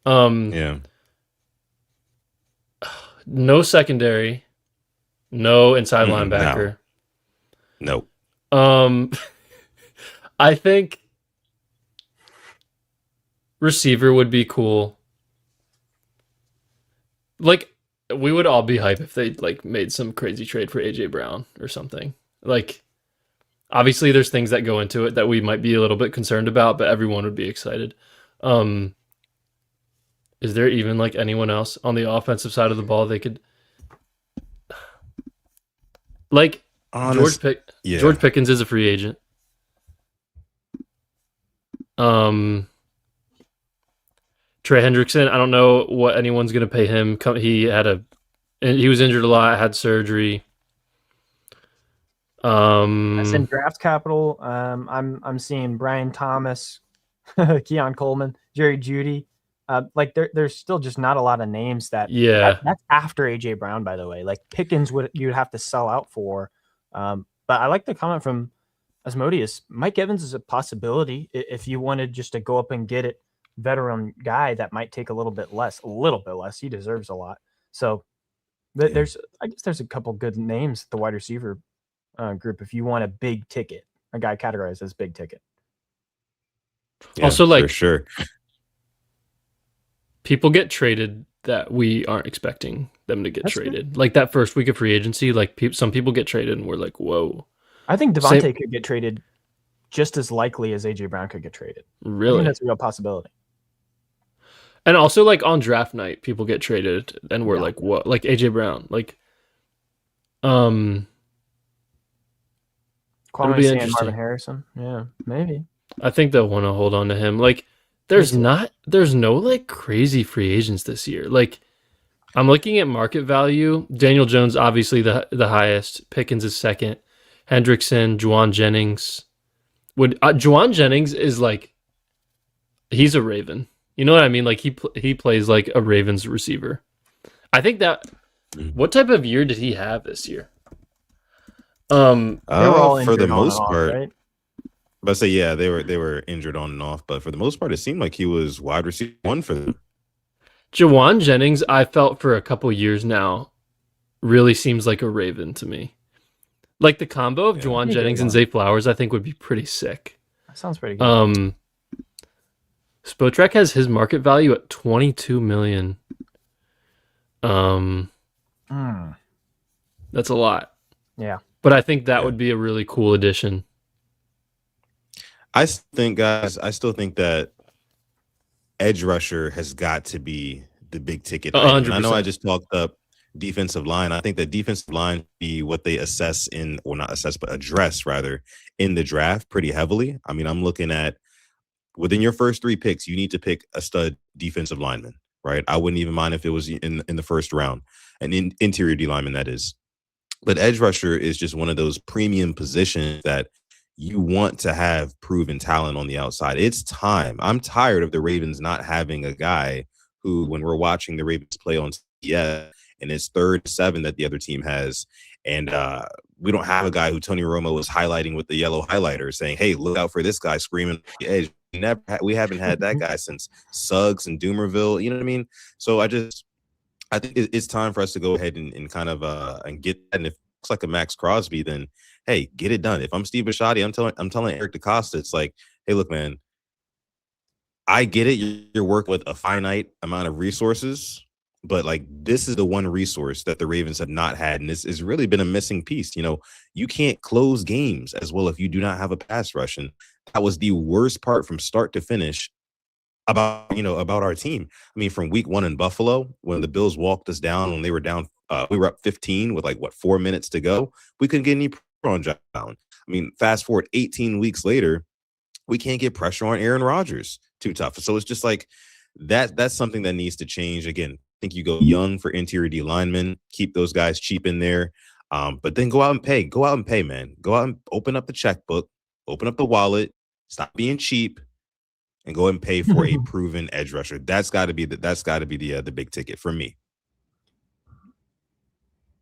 Yeah. No secondary. No inside linebacker. No. I think receiver would be cool. Like, we would all be hype if they like made some crazy trade for AJ Brown or something. Like, obviously there's things that go into it that we might be a little bit concerned about, but everyone would be excited. Is there even like anyone else on the offensive side of the ball they could like? George Pickens is a free agent. Trey Hendrickson, I don't know what anyone's going to pay him. He was injured a lot, had surgery. That's in draft capital. I'm seeing Brian Thomas, Keon Coleman, Jerry Jeudy. There's still just not a lot of names that's after AJ Brown, by the way. Like Pickens you'd have to sell out for. But I like the comment from Asmodeus. Mike Evans is a possibility if you wanted just to go up and get it. Veteran guy that might take a little bit less. He deserves a lot. So I guess there's a couple good names at the wide receiver group if you want a big ticket, a guy categorized as big ticket. Yeah, also, for sure, people get traded that we aren't expecting them to get traded. Good. Like that first week of free agency, like some people get traded and we're like, whoa. I think Devontae could get traded just as likely as AJ Brown could get traded. Really? I think that's a real possibility. And also, like on draft night, people get traded, and we're like, "What?" Like AJ Brown, like, Kwame Marvin Harrison, yeah, maybe. I think they'll want to hold on to him. Like, there's no like crazy free agents this year. Like, I'm looking at market value. Daniel Jones, obviously the highest. Pickens is second. Hendrickson, Juwan Jennings. Juwan Jennings is like, he's a Raven. You know what I mean? Like he plays like a Ravens receiver. I think that. What type of year did he have this year? For the most part, right? But say they were injured on and off, but for the most part, it seemed like he was wide receiver one for them. Juwan Jennings, I felt for a couple years now, really seems like a Raven to me. Like the combo of Juwan Jennings and Zay Flowers, I think would be pretty sick. That sounds pretty good. Spotrac has his market value at $22 million. That's a lot. Yeah. But I think that would be a really cool addition. I still think that edge rusher has got to be the big ticket. 100%. I know I just talked up defensive line. I think that defensive line be what they address in the draft pretty heavily. I mean, I'm looking at within your first 3 picks, you need to pick a stud defensive lineman, right? I wouldn't even mind if it was in the first round, an interior D lineman, that is. But edge rusher is just one of those premium positions that you want to have proven talent on the outside. It's time. I'm tired of the Ravens not having a guy who, when we're watching the Ravens play on CBS, and it's 3rd and 7 that the other team has, and we don't have a guy who Tony Romo was highlighting with the yellow highlighter saying, hey, look out for this guy screaming the edge. We haven't had that guy since Suggs and Doomerville. You know what I mean? So I think it's time for us to go ahead and kind of and get that. And if it looks like a Max Crosby, then hey, get it done. If I'm Steve Bisciotti, I'm telling Eric DeCosta, it's like, hey, look, man, I get it. You're working with a finite amount of resources, but like this is the one resource that the Ravens have not had, and this has really been a missing piece. You know, you can't close games as well if you do not have a pass rush, and that was the worst part from start to finish about our team. I mean, from week 1 in Buffalo, when the Bills walked us down, when they were down, we were up 15 with 4 minutes to go. We couldn't get any pressure on Josh Allen. I mean, fast forward 18 weeks later, we can't get pressure on Aaron Rodgers. Too tough. So it's just like that's something that needs to change. Again, I think you go young for interior D linemen, keep those guys cheap in there, but then go out and pay, man. Go out and open up the checkbook, open up the wallet, stop being cheap, and go and pay for a proven edge rusher. That's got to be the big ticket for me.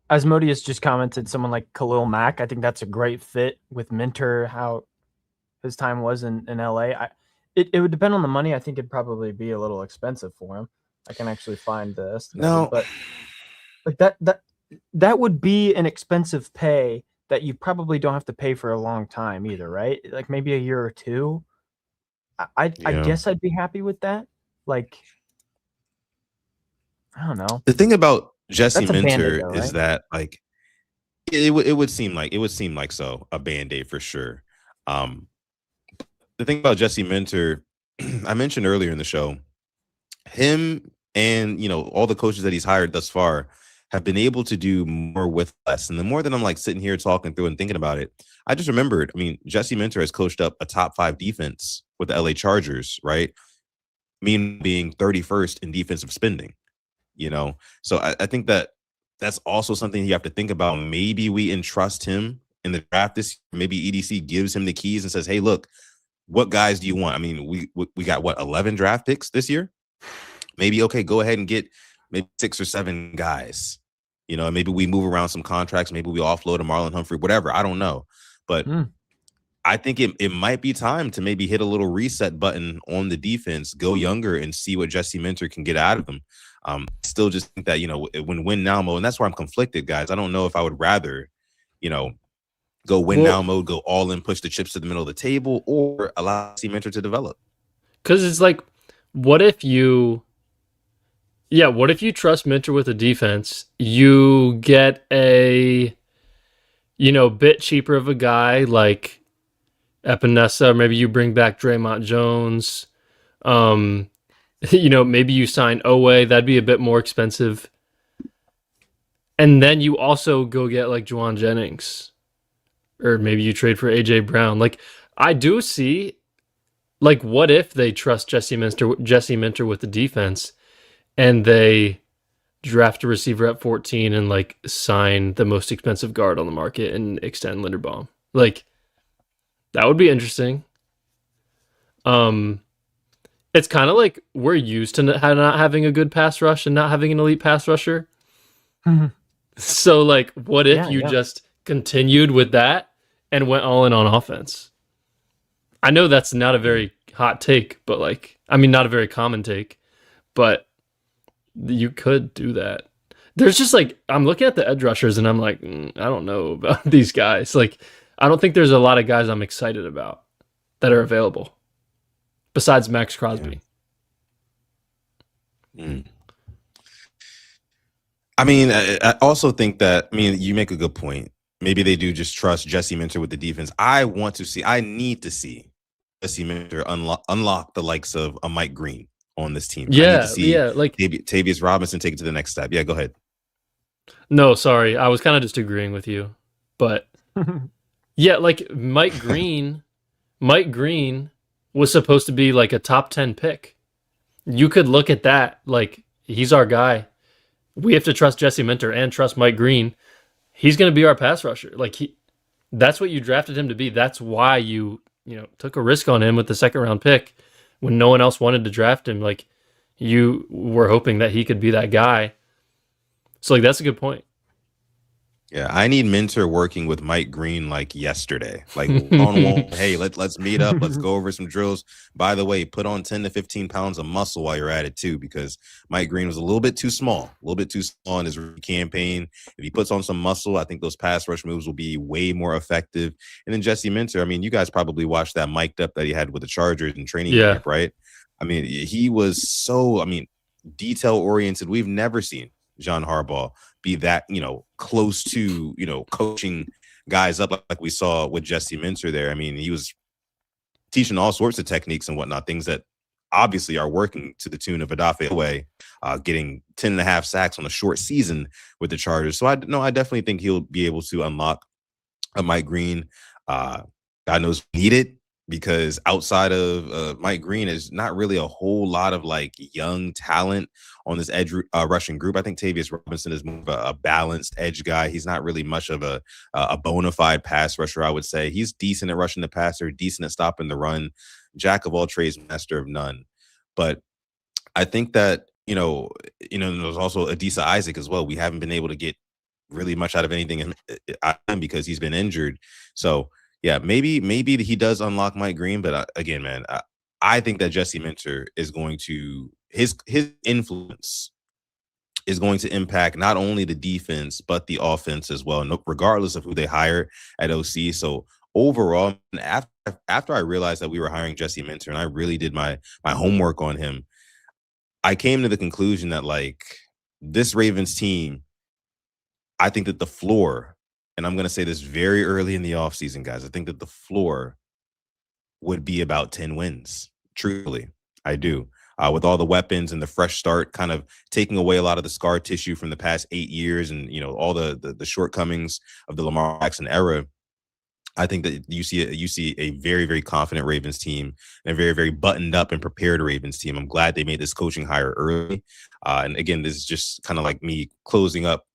Asmodeus just commented someone like Khalil Mack. I think that's a great fit with Minter, how his time was in LA. It would depend on the money. I think it'd probably be a little expensive for him. I can actually find the estimate. No, but like that would be an expensive pay that you probably don't have to pay for a long time either, right? Like maybe a year or 2. I guess I'd be happy with that. Like, I don't know. The thing about Jesse Minter is that like it would seem like a Band-Aid for sure. The thing about Jesse Minter, I mentioned earlier in the show, him and all the coaches that he's hired thus far have been able to do more with less. And the more that I'm like sitting here talking through and thinking about it, I just remembered, I mean, Jesse Minter has coached up a top 5 defense with the LA Chargers, right? Mean being 31st in defensive spending, you know? So I think that that's also something you have to think about. Maybe we entrust him in the draft this year. Maybe EDC gives him the keys and says, hey, look, what guys do you want? I mean, we got what, 11 draft picks this year? Maybe, okay, go ahead and get maybe 6 or 7 guys. You know, maybe we move around some contracts. Maybe we offload a Marlon Humphrey, whatever. I don't know. But I think it might be time to maybe hit a little reset button on the defense, go younger, and see what Jesse Minter can get out of them. Still just think that, you know, when win now mode, and that's where I'm conflicted, guys. I don't know if I would rather, you know, go win now mode, go all in, push the chips to the middle of the table, or allow Jesse Minter to develop. Because it's like, what if you trust Minter with the defense? You get a, you know, bit cheaper of a guy like Epinesa, or maybe you bring back Draymond Jones. You know, maybe you sign Owe, that'd be a bit more expensive. And then you also go get like Juwan Jennings, or maybe you trade for AJ Brown. Like, I do see, like, what if they trust Jesse Minter with the defense, and they draft a receiver at 14 and like sign the most expensive guard on the market and extend Linderbaum? Like, that would be interesting. It's kind of like we're used to not having a good pass rush and not having an elite pass rusher. So, like, what if you just continued with that and went all in on offense? I know that's not a very hot take, but like, I mean, not a very common take, but you could do that. There's just like, I'm looking at the edge rushers and I'm like, I don't know about these guys. Like, I don't think there's a lot of guys I'm excited about that are available besides Max Crosby. I mean, I also think that, I mean, you make a good point. Maybe they do just trust Jesse Minter with the defense. I need to see Jesse Minter unlock the likes of a Mike Green on this team. I need to see like Tavius Robinson take it to the next step. Yeah, go ahead. No, sorry. I was kind of just agreeing with you. But yeah, like Mike Green was supposed to be like a top 10 pick. You could look at that like, he's our guy. We have to trust Jesse Minter and trust Mike Green. He's going to be our pass rusher. Like, that's what you drafted him to be. That's why you took a risk on him with the 2nd round pick when no one else wanted to draft him. Like, you were hoping that he could be that guy. So, like, that's a good point. Yeah, I need Minter working with Mike Green like yesterday. Like, hey, let's meet up. Let's go over some drills. By the way, put on 10 to 15 pounds of muscle while you're at it too, because Mike Green was a little bit too small in his campaign. If he puts on some muscle, I think those pass rush moves will be way more effective. And then Jesse Minter, I mean, you guys probably watched that mic'd up that he had with the Chargers in training camp, right? I mean, he was so, detail oriented. We've never seen John Harbaugh be that, close to, coaching guys up like we saw with Jesse Minter there. I mean, he was teaching all sorts of techniques and whatnot, things that obviously are working to the tune of Odafe Oweh, getting 10.5 sacks on a short season with the Chargers. So I definitely think he'll be able to unlock a Mike Green. God knows we need it, because outside of Mike Green, is not really a whole lot of like young talent on this edge rushing group. I think Tavius Robinson is more of a balanced edge guy. He's not really much of a bona fide pass rusher, I would say. He's decent at rushing the passer, decent at stopping the run, jack of all trades, master of none. But I think that, there's also Adisa Isaac as well. We haven't been able to get really much out of anything because he's been injured. So, yeah, maybe he does unlock Mike Green, but again, man, I think that Jesse Minter is going to his influence is going to impact not only the defense but the offense as well, regardless of who they hire at OC. So overall, after I realized that we were hiring Jesse Minter and I really did my homework on him, I came to the conclusion that like this Ravens team, I think that the floor. And I'm going to say this very early in the offseason, guys, I think that the floor would be about 10 wins. Truly, I do. with all the weapons and the fresh start, kind of taking away a lot of the scar tissue from the past 8 years, and all the shortcomings of the Lamar Jackson era. I think that you see a very, very confident Ravens team and a very, very buttoned up and prepared Ravens team. I'm glad they made this coaching hire early. And again, this is just kind of like me closing up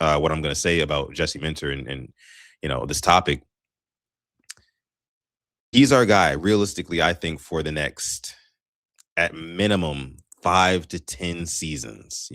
what I'm going to say about Jesse Minter and this topic. He's our guy, realistically, I think, for the next, at minimum, 5 to 10 seasons.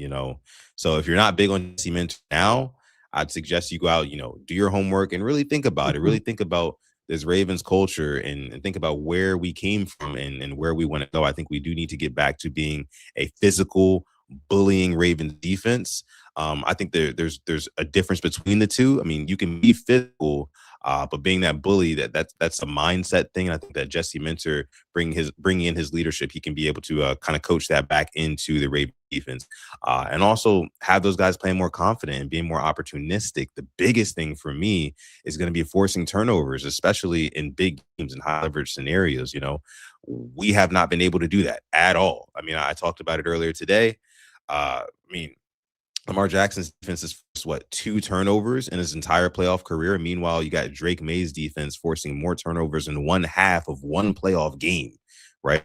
So if you're not big on Jesse Minter now, I'd suggest you go out, do your homework and really think about it. Really think about this Ravens culture and think about where we came from and where we want to go. I think we do need to get back to being a physical, bullying Ravens defense. I think there's a difference between the two. I mean, you can be physical, but being that bully, that's a mindset thing. And I think that Jesse Minter bringing in his leadership, he can be able to kind of coach that back into the Ravens defense, and also have those guys playing more confident and being more opportunistic. The biggest thing for me is going to be forcing turnovers, especially in big games and high leverage scenarios. We have not been able to do that at all. I mean, I talked about it earlier today. Lamar Jackson's defense is forced, 2 turnovers in his entire playoff career. Meanwhile, you got Drake May's defense forcing more turnovers in one half of one playoff game, right?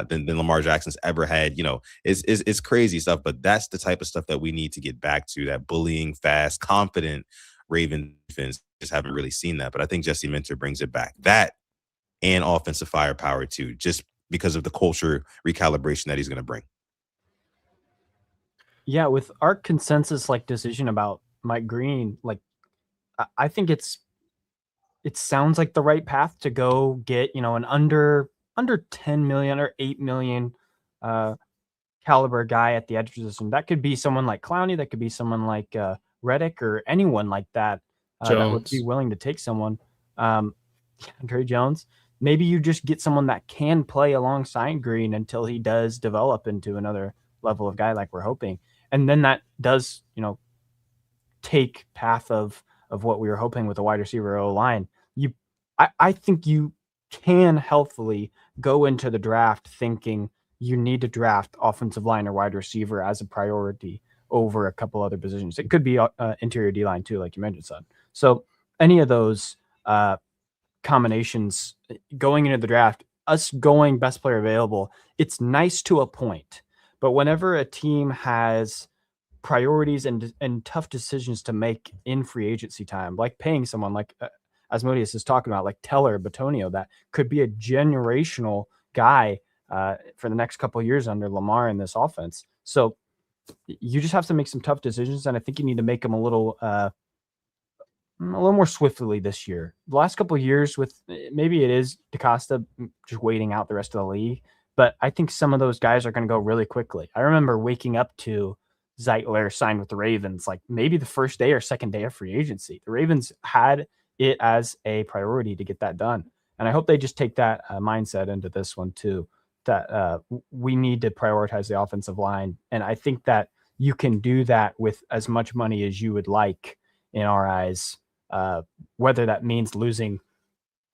Than Lamar Jackson's ever had. It's crazy stuff, but that's the type of stuff that we need to get back to, that bullying, fast, confident Raven defense. Just haven't really seen that, but I think Jesse Minter brings it back. That and offensive firepower too, just because of the culture recalibration that he's going to bring. Yeah, with our consensus decision about Mike Green, I think it sounds like the right path to go get, an under 10 million or 8 million caliber guy at the edge position. That could be someone like Clowney, that could be someone like Reddick, or anyone like that that would be willing to take someone. Andre Jones. Maybe you just get someone that can play alongside Green until he does develop into another level of guy like we're hoping. And then that does, take path of what we were hoping with the wide receiver O-line. I think you can healthily go into the draft thinking you need to draft offensive line or wide receiver as a priority over a couple other positions. It could be interior D-line too, like you mentioned, son. So any of those combinations going into the draft, us going best player available, it's nice to a point. But whenever a team has priorities and tough decisions to make in free agency time, like paying someone like Asmodeus is talking about, like Teller, Batonio, that could be a generational guy for the next couple of years under Lamar in this offense. So you just have to make some tough decisions, and I think you need to make them a little more swiftly this year. The last couple of years, with maybe it is DaCosta just waiting out the rest of the league, but I think some of those guys are going to go really quickly. I remember waking up to Zeitler signed with the Ravens, maybe the first day or second day of free agency. The Ravens had it as a priority to get that done. And I hope they just take that mindset into this one too, that we need to prioritize the offensive line. And I think that you can do that with as much money as you would like in our eyes, whether that means losing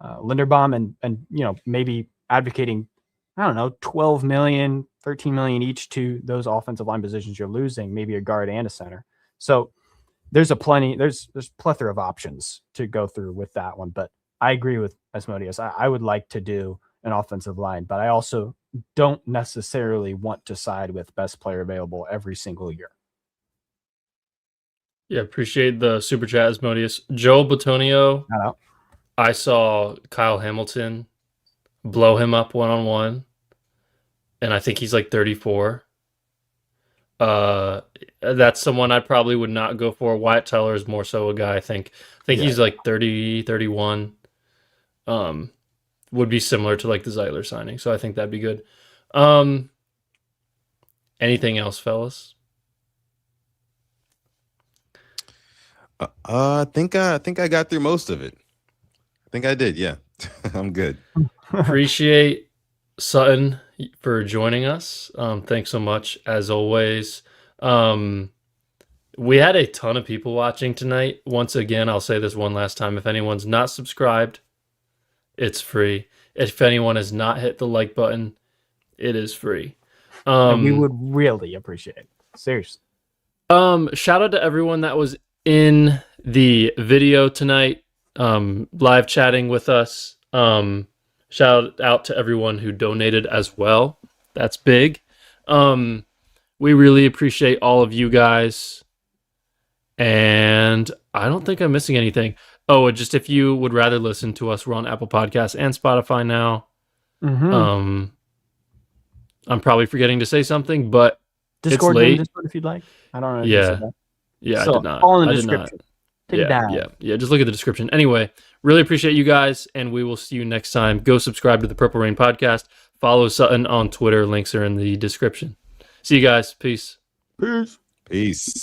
Linderbaum and maybe advocating, 12 million, 13 million each to those offensive line positions you're losing, maybe a guard and a center. So there's plethora of options to go through with that one. But I agree with Asmodeus. I would like to do an offensive line, but I also don't necessarily want to side with best player available every single year. Yeah, appreciate the super chat, Asmodeus. Joe Batonio, I saw Kyle Hamilton blow him up one-on-one, and I think he's 34. That's someone I probably would not go for. Wyatt Teller is more so a guy I think he's 30, 31. Would be similar to the Zeitler signing. So I think that'd be good. Anything else, fellas? I think I got through most of it. I think I did. Yeah, I'm good. Appreciate Sutton for joining us. Thanks so much, as always. We had a ton of people watching tonight. Once again, I'll say this one last time. If anyone's not subscribed, it's free. If anyone has not hit the like button, it is free. And we would really appreciate it. Seriously. Shout out to everyone that was in the video tonight, live chatting with us. Shout out to everyone who donated as well. That's big. We really appreciate all of you guys. And I don't think I'm missing anything. Oh, just if you would rather listen to us, we're on Apple Podcasts and Spotify now. Mm-hmm. I'm probably forgetting to say something, but Discord, it's late. Discord if you'd like. I don't know. Yeah, So, I did not. all in the I description. Did not. Yeah. Just look at the description. Anyway, really appreciate you guys, and we will see you next time. Go subscribe to the Purple Rain Podcast. Follow Sutton on Twitter. Links are in the description. See you guys. Peace. Peace.